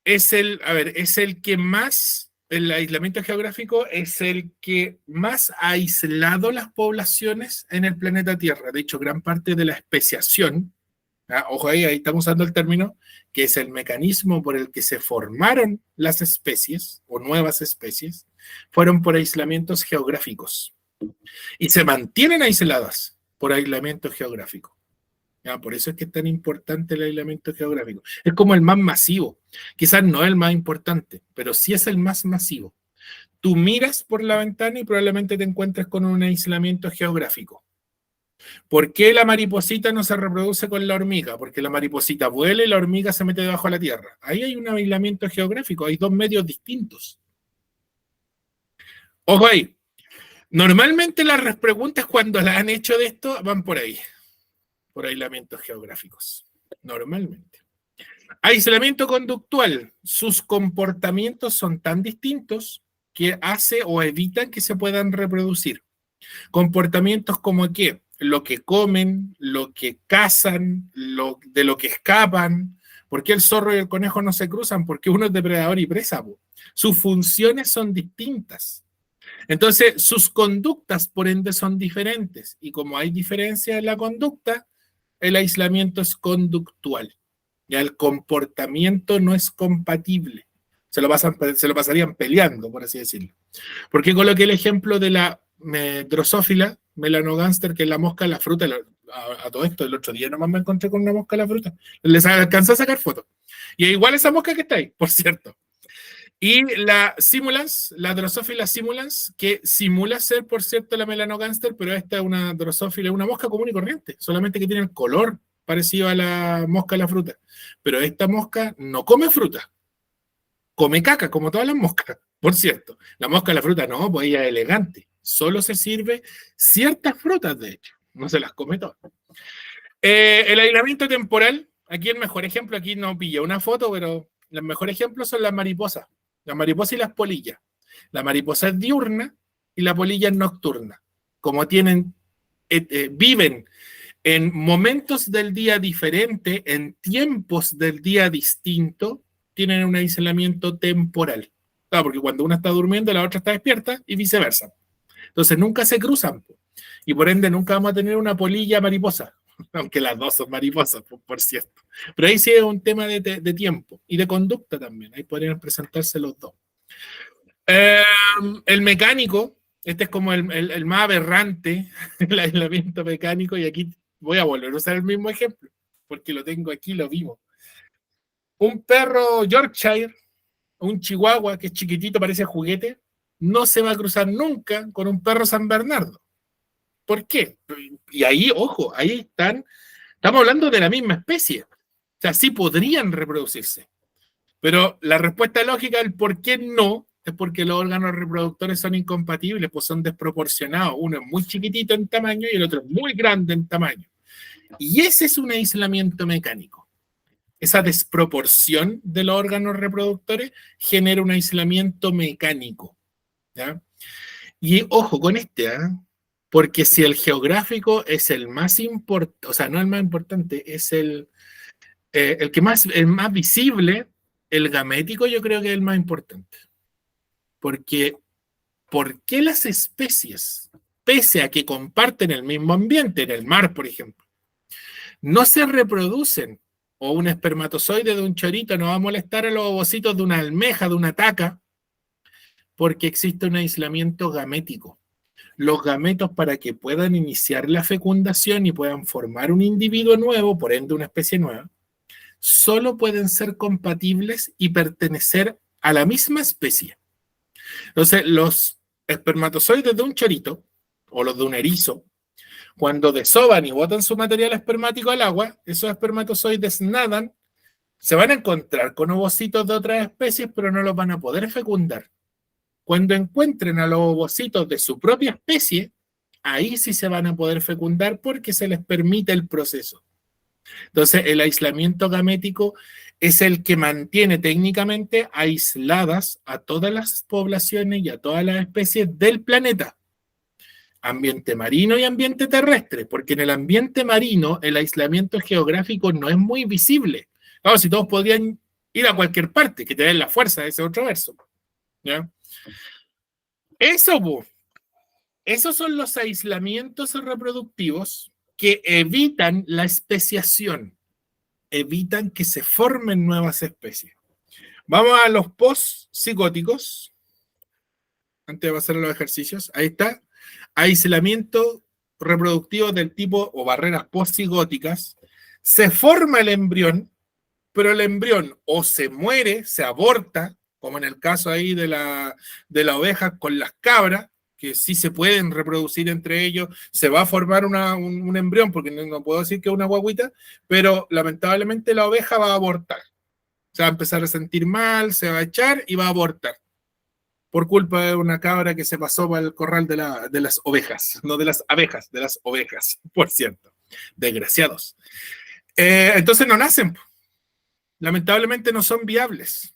A: es el que más, el aislamiento geográfico es el que más ha aislado las poblaciones en el planeta Tierra. De hecho, gran parte de la especiación, ojo ahí estamos usando el término, que es el mecanismo por el que se formaron las especies o nuevas especies, fueron por aislamientos geográficos. Y se mantienen aisladas por aislamiento geográfico. ¿Ya? Por eso es que es tan importante el aislamiento geográfico. Es como el más masivo. Quizás no es el más importante, pero sí es el más masivo. Tú miras por la ventana y probablemente te encuentres con un aislamiento geográfico. ¿Por qué la mariposita no se reproduce con la hormiga? Porque la mariposita vuela y la hormiga se mete debajo de la tierra. Ahí hay un aislamiento geográfico, hay 2 medios distintos. Ojo ahí. Normalmente las preguntas cuando las han hecho de esto van por ahí, por aislamientos geográficos. Normalmente. Aislamiento conductual. Sus comportamientos son tan distintos que hace o evitan que se puedan reproducir. Comportamientos como ¿qué? Lo que comen, lo que cazan, de lo que escapan. ¿Por qué el zorro y el conejo no se cruzan? Porque uno es depredador y presa. Sus funciones son distintas. Entonces, sus conductas, por ende, son diferentes. Y como hay diferencia en la conducta, el aislamiento es conductual. Ya el comportamiento no es compatible. Se lo pasarían peleando, por así decirlo. ¿Por qué coloqué el ejemplo de la Drosophila melanogaster, que es la mosca de la fruta? A todo esto, el otro día nomás me encontré con una mosca de la fruta. Les alcancé a sacar fotos. Y es igual esa mosca que está ahí, por cierto. Y la simulans, la Drosophila simulans, que simula ser, por cierto, la melanogaster, pero esta es una Drosophila, una mosca común y corriente, solamente que tiene el color parecido a la mosca de la fruta. Pero esta mosca no come fruta, come caca, como todas las moscas, por cierto. La mosca de la fruta no, pues ella es elegante. Solo se sirve ciertas frutas, de hecho. No se las come todas. El aislamiento temporal, aquí el mejor ejemplo, aquí no pillé una foto, pero los mejores ejemplos son las mariposas. Las mariposas y las polillas. La mariposa es diurna y la polilla es nocturna. Como tienen, viven en momentos del día diferentes, en tiempos del día distintos, tienen un aislamiento temporal. Claro, porque cuando una está durmiendo, la otra está despierta y viceversa. Entonces nunca se cruzan. Y por ende nunca vamos a tener una polilla mariposa. Aunque las dos son mariposas, por cierto. Pero ahí sí es un tema de tiempo y de conducta también. Ahí podrían presentarse los dos. El mecánico, este es como el más aberrante, el aislamiento mecánico, y aquí voy a volver a usar el mismo ejemplo, porque lo tengo aquí, lo vivo. Un perro Yorkshire, un chihuahua que es chiquitito, parece juguete, no se va a cruzar nunca con un perro San Bernardo. ¿Por qué? Y ahí, ojo, ahí estamos hablando de la misma especie. O sea, sí podrían reproducirse. Pero la respuesta lógica del por qué no es porque los órganos reproductores son incompatibles, pues son desproporcionados. Uno es muy chiquitito en tamaño y el otro es muy grande en tamaño. Y ese es un aislamiento mecánico. Esa desproporción de los órganos reproductores genera un aislamiento mecánico. ¿Ya? Y ojo con ¿eh? Porque si el geográfico es el más importante, o sea, no el más importante, es el que el más visible, el gamético yo creo que es el más importante. Porque, ¿por qué las especies, pese a que comparten el mismo ambiente, en el mar, por ejemplo, no se reproducen? O un espermatozoide de un chorito no va a molestar a los ovocitos de una almeja, de una taca, porque existe un aislamiento gamético. Los gametos, para que puedan iniciar la fecundación y puedan formar un individuo nuevo, por ende una especie nueva, solo pueden ser compatibles y pertenecer a la misma especie. Entonces, los espermatozoides de un chorito, o los de un erizo, cuando desovan y botan su material espermático al agua, esos espermatozoides nadan, se van a encontrar con ovocitos de otras especies, pero no los van a poder fecundar. Cuando encuentren a los ovocitos de su propia especie, ahí sí se van a poder fecundar porque se les permite el proceso. Entonces, el aislamiento gamético es el que mantiene técnicamente aisladas a todas las poblaciones y a todas las especies del planeta. Ambiente marino y ambiente terrestre, porque en el ambiente marino el aislamiento geográfico no es muy visible. Claro, si todos podrían ir a cualquier parte, que te den la fuerza de ese otro verso. ¿Ya? Esos son los aislamientos reproductivos que evitan la especiación, evitan que se formen nuevas especies. Vamos a los post-cigóticos, antes de pasar a los ejercicios. Ahí está. Aislamiento reproductivo del tipo o barreras post-cigóticas. Se forma el embrión, pero el embrión o se muere, se aborta, como en el caso ahí de la oveja con las cabras, que sí se pueden reproducir entre ellos, se va a formar un embrión, porque no puedo decir que es una guaguita, pero lamentablemente la oveja va a abortar. Se va a empezar a sentir mal, se va a echar y va a abortar. Por culpa de una cabra que se pasó para el corral de las ovejas, no de las abejas, de las ovejas, por cierto. Desgraciados. Entonces no nacen. Lamentablemente no son viables.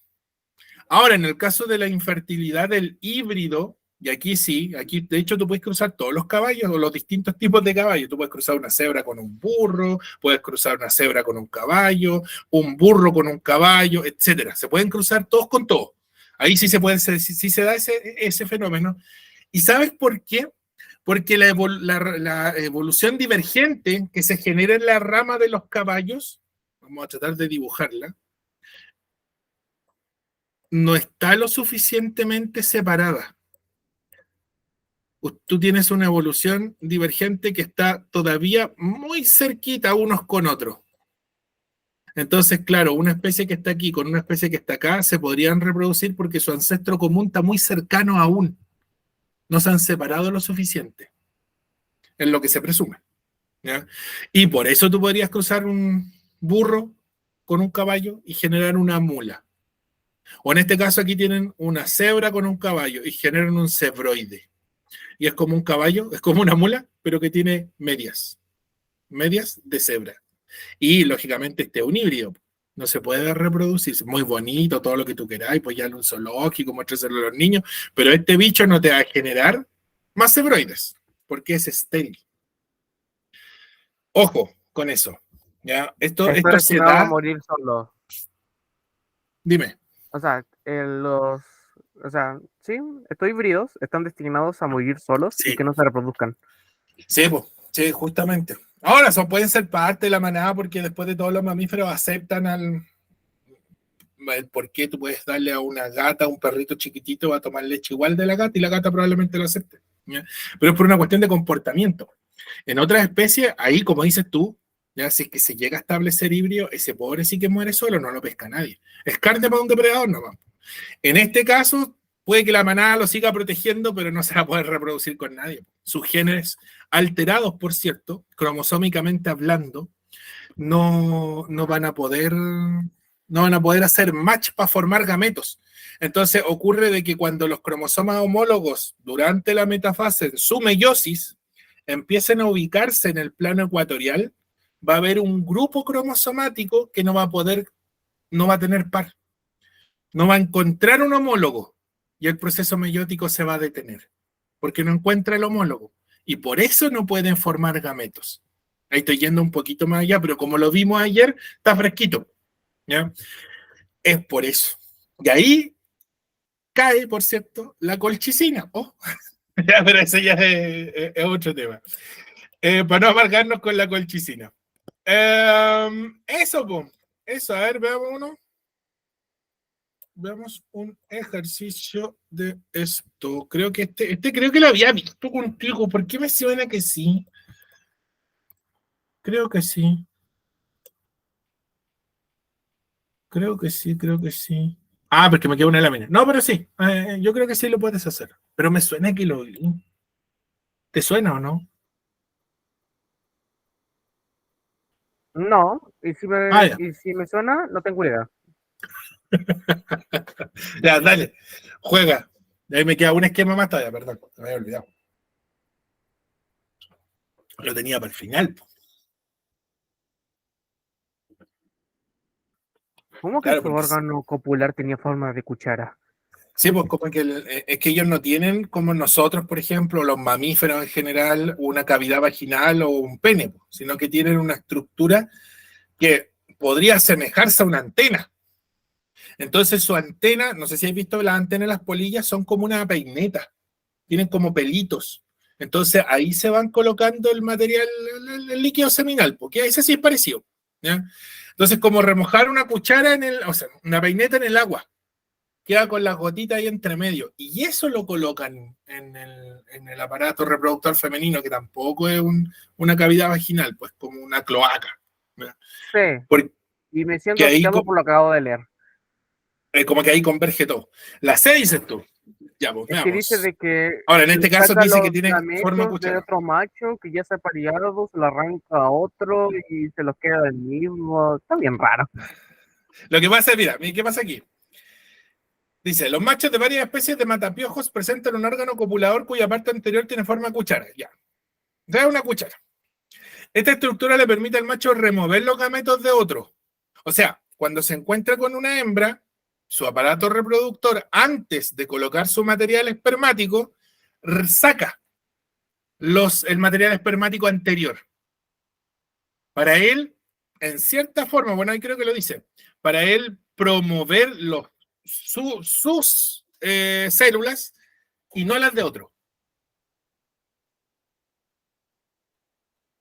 A: Ahora, en el caso de la infertilidad del híbrido, y aquí sí, aquí de hecho tú puedes cruzar todos los caballos o los distintos tipos de caballos. Tú puedes cruzar una cebra con un burro, puedes cruzar una cebra con un caballo, un burro con un caballo, etcétera. Se pueden cruzar todos con todos. Ahí sí se da ese fenómeno. ¿Y sabes por qué? Porque la evolución divergente que se genera en la rama de los caballos, vamos a tratar de dibujarla. no está lo suficientemente separada. Tú tienes una evolución divergente que está todavía muy cerquita unos con otros. Entonces, claro, una especie que está aquí con una especie que está acá se podrían reproducir porque su ancestro común está muy cercano aún. No se han separado lo suficiente, en lo que se presume. ¿Ya? Y por eso tú podrías cruzar un burro con un caballo y generar una mula. O en este caso aquí tienen una cebra con un caballo y generan un cebroide. Y es como un caballo, es como una mula, pero que tiene medias de cebra. Y lógicamente este es un híbrido. No se puede reproducir. Es muy bonito, todo lo que tú queráis, pues ya en un zoológico, muéstraselo a los niños, pero este bicho no te va a generar más cebroides, porque es estéril. Ojo con eso. ¿Ya?
B: Está
A: Esto se
B: destinado a
A: da.
B: morir solo.
A: Dime.
B: O sea, o sea, sí, estos híbridos están destinados a morir solos y
A: Sí,
B: que no se reproduzcan.
A: sí, pues, sí, justamente. Ahora, eso pueden ser parte de la manada porque después de todos los mamíferos aceptan el por qué tú puedes darle a una gata, a un perrito chiquitito, va a tomar leche igual de la gata y la gata probablemente lo acepte. ¿Ya? Pero es por una cuestión de comportamiento. En otras especies, ahí, como dices tú, ya si es que se llega a establecer híbrido, ese pobre sí que muere solo, no lo pesca nadie. Es carne para un depredador nomás. En este caso, puede que la manada lo siga protegiendo, pero no se va a poder reproducir con nadie. Sus genes alterados, por cierto, cromosómicamente hablando, no van a poder hacer match para formar gametos. Entonces ocurre de que cuando los cromosomas homólogos durante la metafase, en su meiosis, empiecen a ubicarse en el plano ecuatorial, va a haber un grupo cromosomático que no va a tener par, no va a encontrar un homólogo y el proceso meiótico se va a detener, porque no encuentra el homólogo y por eso no pueden formar gametos. Ahí estoy yendo un poquito más allá, pero como lo vimos ayer, está fresquito. ¿Ya? Es por eso. Y ahí cae, por cierto, la colchicina. Oh, ya, pero ese ya es otro tema. Para no amargarnos con la colchicina. Eso, pues. Eso, a ver, veamos uno. Veamos un ejercicio de esto. Creo que este creo que lo había visto contigo. ¿Por qué me suena que sí? Creo que sí. Creo que sí, creo que sí. Ah, porque me queda una lámina. No, pero sí. Yo creo que sí lo puedes hacer. Pero me suena que lo vi. ¿Te suena o no?
B: No,
A: Ah, ya.
B: y si me suena, no tengo idea.
A: Ya, dale. Juega. Ahí me queda un esquema más todavía, perdón. Me había olvidado. Lo tenía para el final. Po.
B: ¿Cómo que
A: Claro,
B: su
A: porque
B: órgano copular tenía forma de cuchara?
A: sí, pues como que es que ellos no tienen, como nosotros, por ejemplo, los mamíferos en general, una cavidad vaginal o un pene, po, sino que tienen una estructura que podría asemejarse a una antena. Entonces su antena, no sé si habéis visto las antenas de las polillas, son como una peineta, tienen como pelitos. Entonces ahí se van colocando el material, el líquido seminal, porque ese sí es parecido. ¿Ya? Entonces, como remojar una cuchara o sea, una peineta en el agua, queda con las gotitas ahí entre medio. Y eso lo colocan en el aparato reproductor femenino, que tampoco es una cavidad vaginal, pues como una cloaca. ¿Ya?
B: Sí,
A: Porque
B: y me siento
A: ahí
B: asqueado por lo que acabo de leer.
A: como que ahí converge todo. La C dices tú. Ya, pues
B: Es que dice
A: veamos.
B: de que
A: Ahora, en este caso
B: saca
A: dice que
B: los
A: tiene forma
B: gametos de
A: cuchara.
B: otro macho que ya se ha pareado, se lo arranca a otro y se los queda del mismo. Está bien raro.
A: Lo que pasa es, mira, ¿qué pasa aquí? Dice, los machos de varias especies de matapiojos presentan un órgano copulador cuya parte anterior tiene forma de cuchara. Ya. Trae una cuchara. Esta estructura le permite al macho remover los gametos de otro. O sea, cuando se encuentra con una hembra, su aparato reproductor, antes de colocar su material espermático, saca el material espermático anterior. Para él, en cierta forma, bueno, ahí creo que lo dice, para él promover sus células y no las de otro.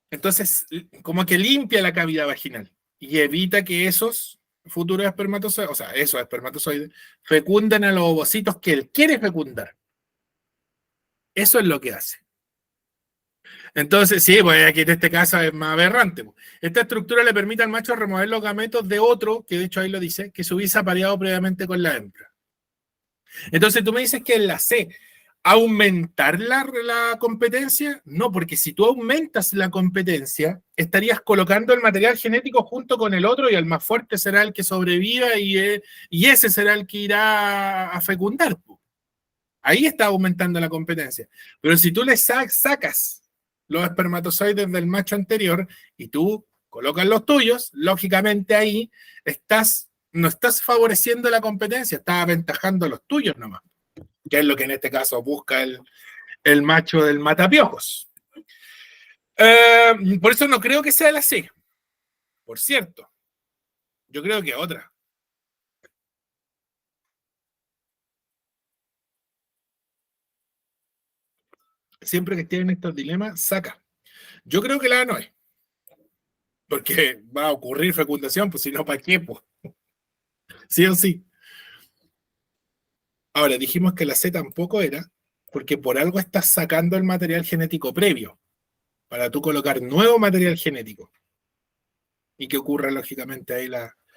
A: Entonces, como que limpia la cavidad vaginal y evita que esos futuros espermatozoides, o sea, esos espermatozoides, fecundan a los ovocitos que él quiere fecundar. Eso es lo que hace. Entonces, sí, pues aquí en este caso es más aberrante. Esta estructura le permite al macho remover los gametos de otro, que de hecho ahí lo dice, que se hubiese apareado previamente con la hembra. Entonces tú me dices que en la C, ¿aumentar la competencia? No, porque si tú aumentas la competencia, estarías colocando el material genético junto con el otro y el más fuerte será el que sobreviva y ese será el que irá a fecundar. Ahí está aumentando la competencia. Pero si tú le sacas los espermatozoides del macho anterior y tú colocas los tuyos, lógicamente ahí no estás favoreciendo la competencia, estás aventajando a los tuyos nomás, que es lo que en este caso busca el macho del matapiojos. Por eso no creo que sea la C, por cierto. Yo creo que otra. Siempre que estés en estos dilemas, saca. Yo creo que la A no es. Porque va a ocurrir fecundación, pues si no, ¿para qué? Pues? Sí o sí. Ahora, dijimos que la C tampoco era, porque por algo estás sacando el material genético previo, para tú colocar nuevo material genético. Y que ocurra, lógicamente, ahí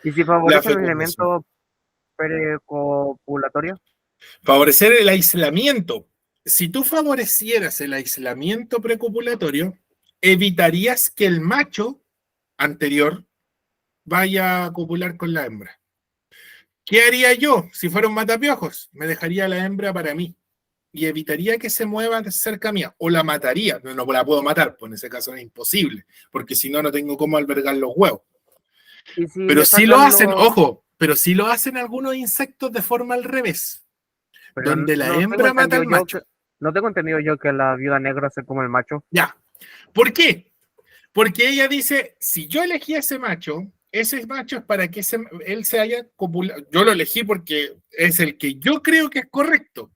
B: ¿Y si favorece el elemento precopulatorio?
A: Favorecer el aislamiento. Si tú favorecieras el aislamiento precopulatorio, evitarías que el macho anterior vaya a copular con la hembra. ¿Qué haría yo si fuera un matapiojos? Me dejaría la hembra para mí y evitaría que se mueva cerca mía, o la mataría. No la puedo matar, pues en ese caso es imposible, porque si no, no tengo cómo albergar los huevos.
B: ¿Y si
A: pero sí lo hacen, ojo, pero sí lo hacen algunos insectos de forma al revés,
B: pero
A: donde la hembra mata al macho.
B: No tengo entendido yo que la viuda negra se come el macho.
A: Ya. ¿Por qué? Porque ella dice, si yo elegí a ese macho es para que él se haya copulado. Yo lo elegí porque es el que yo creo que es correcto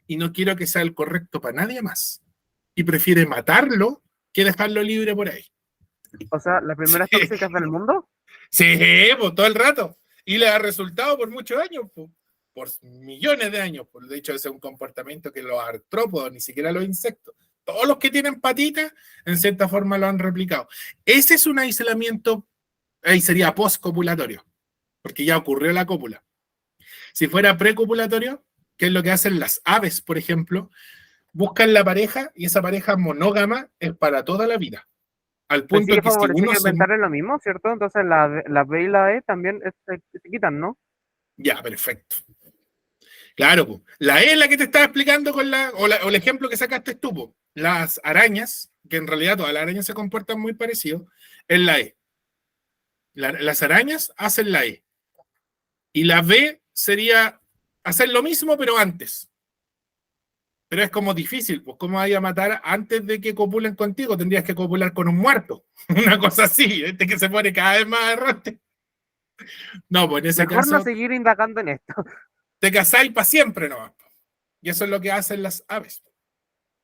A: y no quiero que sea el correcto para nadie más. Y prefiere matarlo que dejarlo libre por ahí.
B: O sea, ¿las primeras tóxicas del mundo?
A: Sí, pues todo el rato. Y le ha resultado por muchos años, pues, por millones de años. Por de hecho, ese es un comportamiento que los artrópodos, ni siquiera los insectos, todos los que tienen patitas, en cierta forma lo han replicado. Ese es un aislamiento, ahí sería postcopulatorio, porque ya ocurrió la cópula. Si fuera precopulatorio, que es lo que hacen las aves, por ejemplo, buscan la pareja y esa pareja monógama es para toda la vida. Al punto
B: que si uno inventar es lo mismo, ¿cierto? Entonces la B y la E también se quitan, ¿no?
A: Ya, perfecto. Claro, pues. La E es la que te estaba explicando con o el ejemplo que sacaste tú, pues. Las arañas, que en realidad todas las arañas se comportan muy parecido, es la E. Las arañas hacen la E. Y la B sería hacer lo mismo, pero antes. Pero es como difícil, pues ¿cómo vaya a matar antes de que copulen contigo? Tendrías que copular con un muerto. Una cosa así, que se pone cada vez más errante. No, pues en ese
B: Mejor
A: caso...
B: no seguir indagando en esto.
A: Te casáis para siempre, ¿no? Y eso es lo que hacen las aves.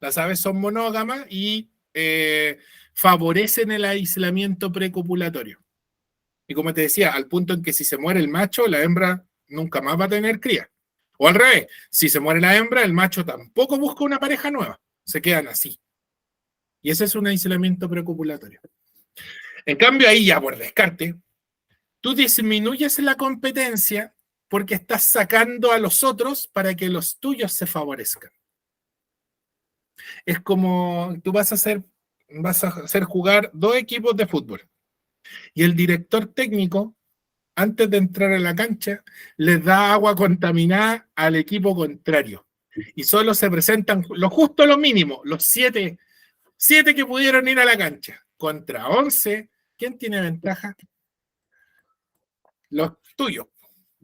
A: Las aves son monógamas y favorecen el aislamiento precopulatorio. Y como te decía, al punto en que si se muere el macho, la hembra nunca más va a tener cría. O al revés, si se muere la hembra, el macho tampoco busca una pareja nueva. Se quedan así. Y ese es un aislamiento precopulatorio. En cambio, ahí ya por descarte, tú disminuyes la competencia porque estás sacando a los otros para que los tuyos se favorezcan. Es como tú vas a hacer jugar dos equipos de fútbol y el director técnico, antes de entrar a la cancha, les da agua contaminada al equipo contrario y solo se presentan lo justo, lo mínimo, los siete que pudieron ir a la cancha contra 11. ¿Quién tiene ventaja? Los tuyos.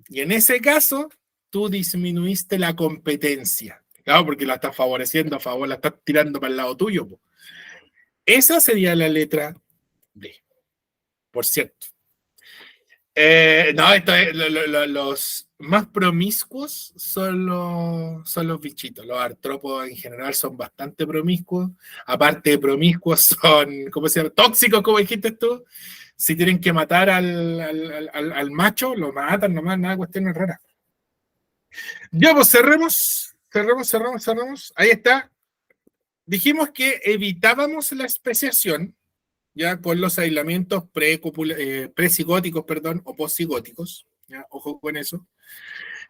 A: Y en ese caso, tú disminuiste la competencia. Claro, porque la estás favoreciendo a favor, la estás tirando para el lado tuyo. Po. Esa sería la letra D, por cierto. No, los más promiscuos son los bichitos. Los artrópodos en general son bastante promiscuos. Aparte de promiscuos, son, ¿cómo se llama? Tóxicos, como dijiste tú. Si tienen que matar al macho, lo matan nomás, nada, cuestiones raras. Ya, pues cerremos. Ahí está. Dijimos que evitábamos la especiación, ya con los aislamientos precigóticos, o posigóticos. ¿Ya? Ojo con eso.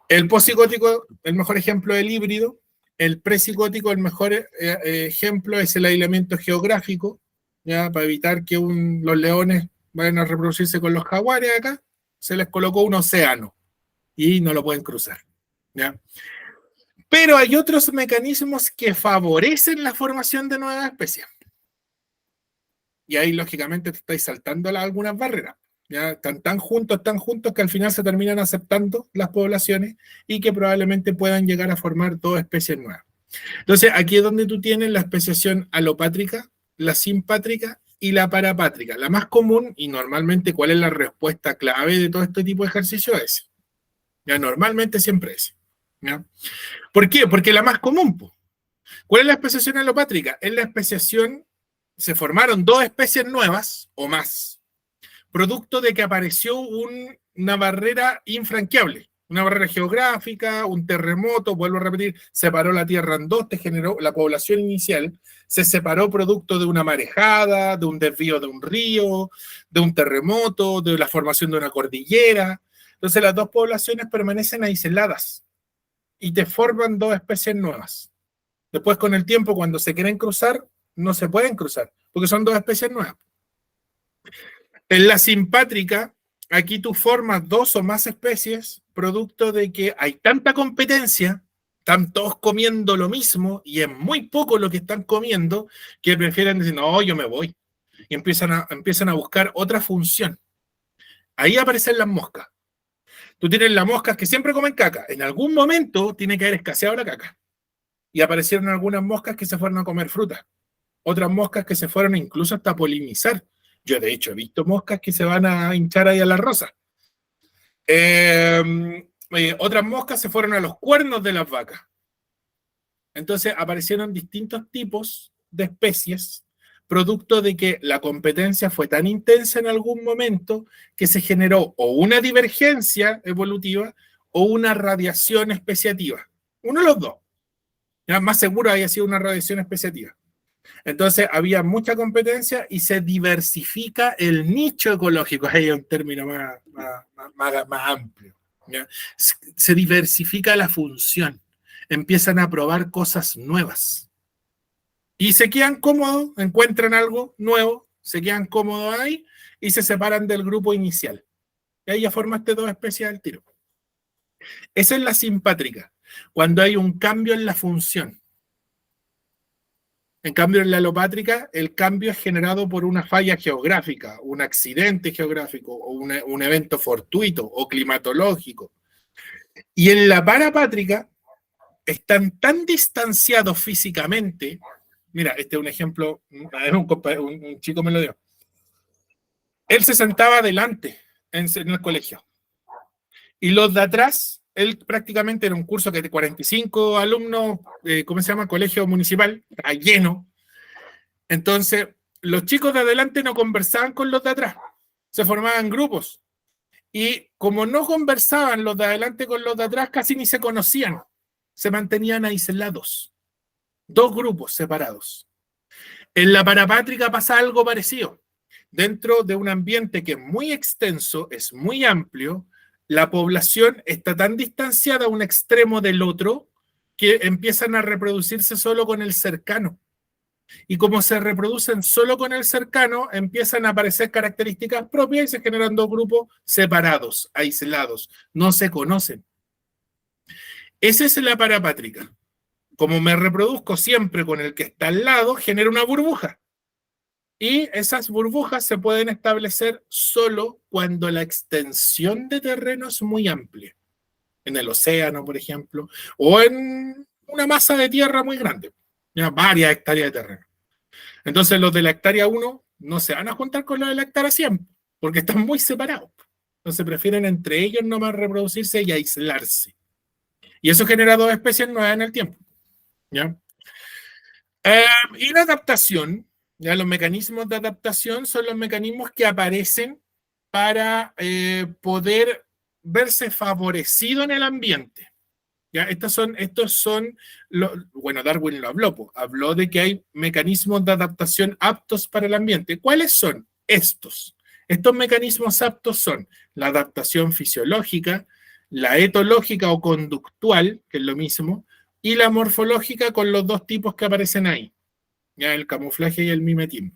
A: El posigótico, el mejor ejemplo del híbrido. El precigótico, el mejor ejemplo es el aislamiento geográfico, ya para evitar que los leones vayan a reproducirse con los jaguares acá. Se les colocó un océano y no lo pueden cruzar. ¿Ya? Pero hay otros mecanismos que favorecen la formación de nuevas especies. Y ahí, lógicamente, te estáis saltando algunas barreras. ¿Ya? Están tan juntos que al final se terminan aceptando las poblaciones y que probablemente puedan llegar a formar dos especies nuevas. Entonces, aquí es donde tú tienes la especiación alopátrica, la simpátrica y la parapátrica. La más común, y normalmente, ¿cuál es la respuesta clave de todo este tipo de ejercicio? Es ya normalmente siempre es. ¿Ya? ¿Por qué? Porque la más común. ¿Cuál es la especiación alopátrica? Es la especiación, se formaron dos especies nuevas o más, producto de que apareció una barrera infranqueable, una barrera geográfica, un terremoto, vuelvo a repetir, separó la Tierra en dos, te generó la población inicial, se separó producto de una marejada, de un desvío de un río, de un terremoto, de la formación de una cordillera. Entonces las dos poblaciones permanecen aisladas y te forman dos especies nuevas. Después, con el tiempo, cuando se quieren cruzar, no se pueden cruzar, porque son dos especies nuevas. En la simpátrica, aquí tú formas dos o más especies, producto de que hay tanta competencia, están todos comiendo lo mismo, y es muy poco lo que están comiendo, que prefieren decir, no, yo me voy. Y empiezan a buscar otra función. Ahí aparecen las moscas. Tú tienes las moscas que siempre comen caca. En algún momento tiene que haber escaseado la caca. Y aparecieron algunas moscas que se fueron a comer fruta. Otras moscas que se fueron incluso hasta a polinizar. Yo, de hecho, he visto moscas que se van a hinchar ahí a la rosa. Otras moscas se fueron a los cuernos de las vacas. Entonces aparecieron distintos tipos de especies, producto de que la competencia fue tan intensa en algún momento que se generó o una divergencia evolutiva o una radiación especiativa. Uno de los dos. Ya más seguro había sido una radiación especiativa. Entonces había mucha competencia y se diversifica el nicho ecológico. Hay un término más amplio. ¿Ya? Se diversifica la función. Empiezan a probar cosas nuevas. Y se quedan cómodos, encuentran algo nuevo, se quedan cómodos ahí y se separan del grupo inicial. Y ahí ya formaste dos especies al tiro. Esa es la simpátrica, cuando hay un cambio en la función. En cambio, en la alopátrica, el cambio es generado por una falla geográfica, un accidente geográfico, o un evento fortuito o climatológico. Y en la parapátrica, están tan distanciados físicamente. Mira, este es un ejemplo, un chico me lo dio. Él se sentaba adelante en el colegio. Y los de atrás, él prácticamente era un curso que de 45 alumnos, ¿cómo se llama? Colegio municipal, está lleno. Entonces, los chicos de adelante no conversaban con los de atrás, se formaban grupos. Y como no conversaban los de adelante con los de atrás, casi ni se conocían, se mantenían aislados. Dos grupos separados. En la parapátrica pasa algo parecido. Dentro de un ambiente que es muy extenso, es muy amplio, la población está tan distanciada a un extremo del otro que empiezan a reproducirse solo con el cercano. Y como se reproducen solo con el cercano, empiezan a aparecer características propias y se generan dos grupos separados, aislados, no se conocen. Esa es la parapátrica. Como me reproduzco siempre con el que está al lado, genera una burbuja. Y esas burbujas se pueden establecer solo cuando la extensión de terreno es muy amplia. En el océano, por ejemplo, o en una masa de tierra muy grande. Ya, varias hectáreas de terreno. Entonces los de la hectárea 1 no se van a juntar con los de la hectárea 100, porque están muy separados. Entonces prefieren entre ellos nomás reproducirse y aislarse. Y eso genera dos especies nuevas en el tiempo. ¿Ya? Y la adaptación, Ya los mecanismos de adaptación son los mecanismos que aparecen para poder verse favorecido en el ambiente. ¿Ya? Estos son bueno, Darwin lo habló de que hay mecanismos de adaptación aptos para el ambiente. ¿Cuáles son estos? Estos mecanismos aptos son la adaptación fisiológica, la etológica o conductual, que es lo mismo, y la morfológica con los dos tipos que aparecen ahí, ¿ya? El camuflaje y el mimetismo.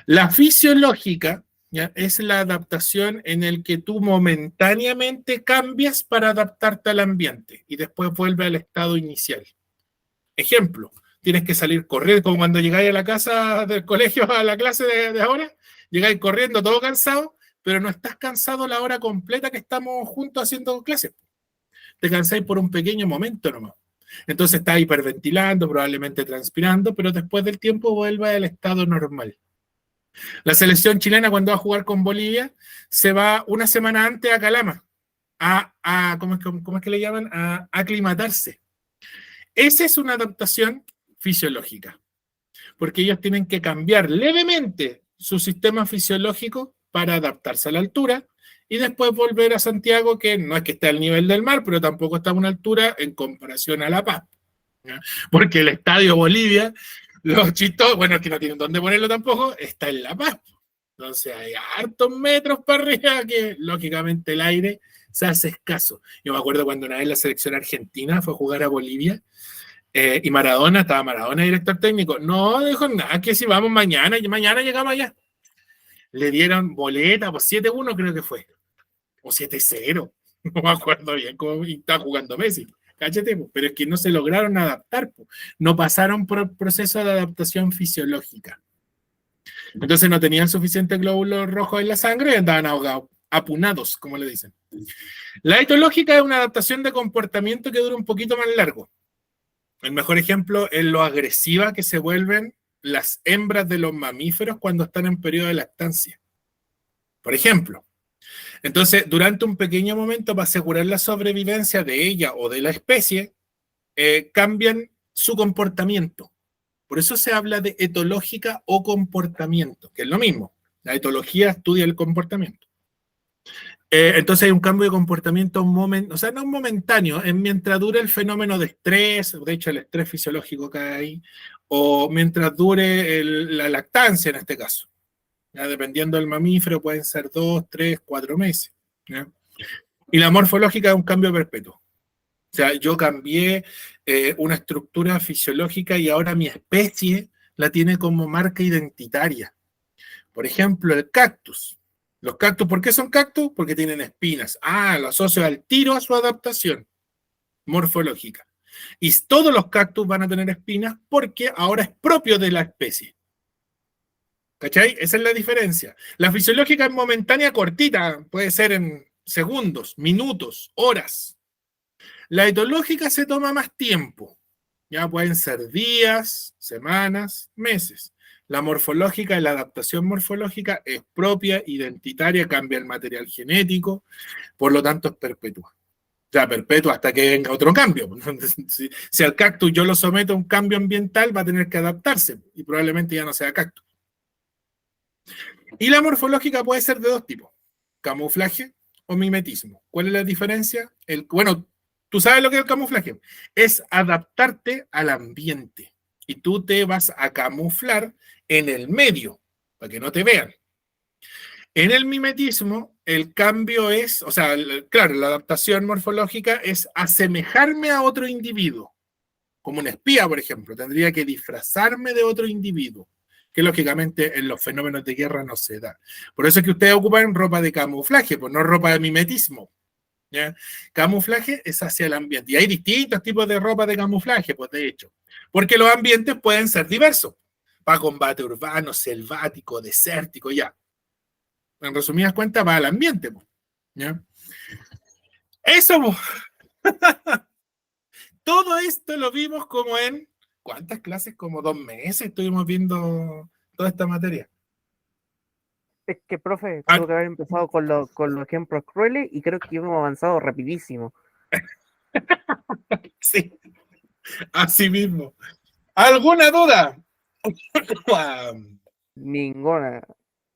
A: La fisiológica, ¿ya? Es la adaptación en el que tú momentáneamente cambias para adaptarte al ambiente y después vuelve al estado inicial. Ejemplo, tienes que salir corriendo, como cuando llegáis a la casa del colegio, a la clase de ahora, llegáis corriendo todo cansado, pero no estás cansado la hora completa que estamos juntos haciendo clases. Te cansáis por un pequeño momento nomás. Entonces estás hiperventilando, probablemente transpirando, pero después del tiempo vuelve al estado normal. La selección chilena, cuando va a jugar con Bolivia, se va una semana antes a Calama, ¿cómo es que le llaman? A aclimatarse. Esa es una adaptación fisiológica, porque ellos tienen que cambiar levemente su sistema fisiológico para adaptarse a la altura y después volver a Santiago, que no es que esté al nivel del mar, pero tampoco está a una altura en comparación a La Paz, ¿ya? Porque el Estadio Bolivia, los chistosos, bueno, es que no tienen dónde ponerlo tampoco, está en La Paz. Entonces hay hartos metros para arriba que, lógicamente, el aire se hace escaso. Yo me acuerdo cuando una vez la selección argentina fue a jugar a Bolivia, y estaba Maradona director técnico. No dijo nada, que si vamos mañana llegamos allá. Le dieron boleta por 7-1, creo que fue, o 7-0, no me acuerdo bien cómo estaba jugando Messi. Cállate, pero es que no se lograron adaptar, no pasaron por el proceso de adaptación fisiológica. Entonces no tenían suficiente glóbulos rojos en la sangre y andaban ahogados, apunados, como le dicen. La etológica es una adaptación de comportamiento que dura un poquito más largo. El mejor ejemplo es lo agresiva que se vuelven las hembras de los mamíferos cuando están en periodo de lactancia. Por ejemplo, entonces, durante un pequeño momento, para asegurar la sobrevivencia de ella o de la especie, cambian su comportamiento. Por eso se habla de etológica o comportamiento, que es lo mismo. La etología estudia el comportamiento. Entonces hay un cambio de comportamiento, o sea, no momentáneo, es mientras dure el fenómeno de estrés, de hecho el estrés fisiológico que hay ahí, o mientras dure la lactancia en este caso. ¿Ya? Dependiendo del mamífero pueden ser 2, 3, 4 meses. ¿Ya? Y la morfológica es un cambio perpetuo. O sea, yo cambié una estructura fisiológica y ahora mi especie la tiene como marca identitaria. Por ejemplo, el cactus. Los cactus, ¿por qué son cactus? Porque tienen espinas. Lo asocio al tiro a su adaptación morfológica. Y todos los cactus van a tener espinas porque ahora es propio de la especie. ¿Cachai? Esa es la diferencia. La fisiológica es momentánea, cortita, puede ser en segundos, minutos, horas. La etológica se toma más tiempo. Ya pueden ser días, semanas, meses. La morfológica y la adaptación morfológica es propia, identitaria, cambia el material genético, por lo tanto es perpetua. O sea, perpetua hasta que venga otro cambio. Si al cactus yo lo someto a un cambio ambiental, va a tener que adaptarse y probablemente ya no sea cactus. Y la morfológica puede ser de dos tipos, camuflaje o mimetismo. ¿Cuál es la diferencia? Bueno, tú sabes lo que es el camuflaje. Es adaptarte al ambiente y tú te vas a camuflar en el medio para que no te vean. En el mimetismo, el cambio es, o sea, claro, la adaptación morfológica es asemejarme a otro individuo. Como un espía, por ejemplo, tendría que disfrazarme de otro individuo, que lógicamente en los fenómenos de guerra no se da. Por eso es que ustedes ocupan ropa de camuflaje, pues no ropa de mimetismo. ¿Ya? Camuflaje es hacia el ambiente. Y hay distintos tipos de ropa de camuflaje, pues de hecho. Porque los ambientes pueden ser diversos. Para combate urbano, selvático, desértico, ya. En resumidas cuentas, va al ambiente, pues. ¿Ya? Eso, pues. Todo esto lo vimos como en, ¿cuántas clases? Como 2 meses estuvimos viendo toda esta materia.
B: Es que, profe, tuvo que haber empezado con los ejemplos crueles y creo que hemos avanzado rapidísimo.
A: Sí, así mismo. ¿Alguna duda?
B: Ninguna.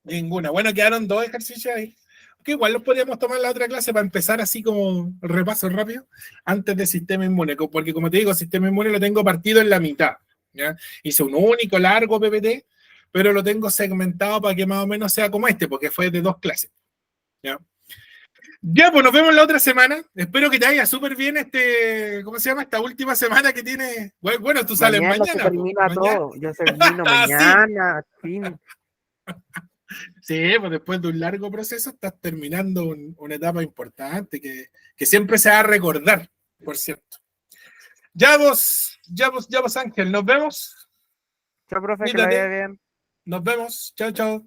A: Ninguna. Bueno, quedaron 2 ejercicios ahí. Que igual los podríamos tomar en la otra clase para empezar así como repaso rápido antes de sistema inmune, porque como te digo, sistema inmune lo tengo partido en la mitad, ¿ya? Hice un único largo PPT, pero lo tengo segmentado para que más o menos sea como este, porque fue de 2 clases, ¿ya? Ya, pues nos vemos la otra semana. Espero que te vaya súper bien ¿cómo se llama? Esta última semana que tiene. Bueno, tú sales
B: Mañana
A: mañana.
B: se termina
A: Pues, mañana.
B: todo. Ya se termino
A: Ah,
B: mañana. Fin.
A: Sí, pues después de un largo proceso estás terminando una etapa importante que siempre se va a recordar, por cierto. Ya vos, Ángel, nos vemos.
B: Chao, profe, que le
A: Cuídate.
B: vaya bien.
A: Nos vemos. Chao, chao.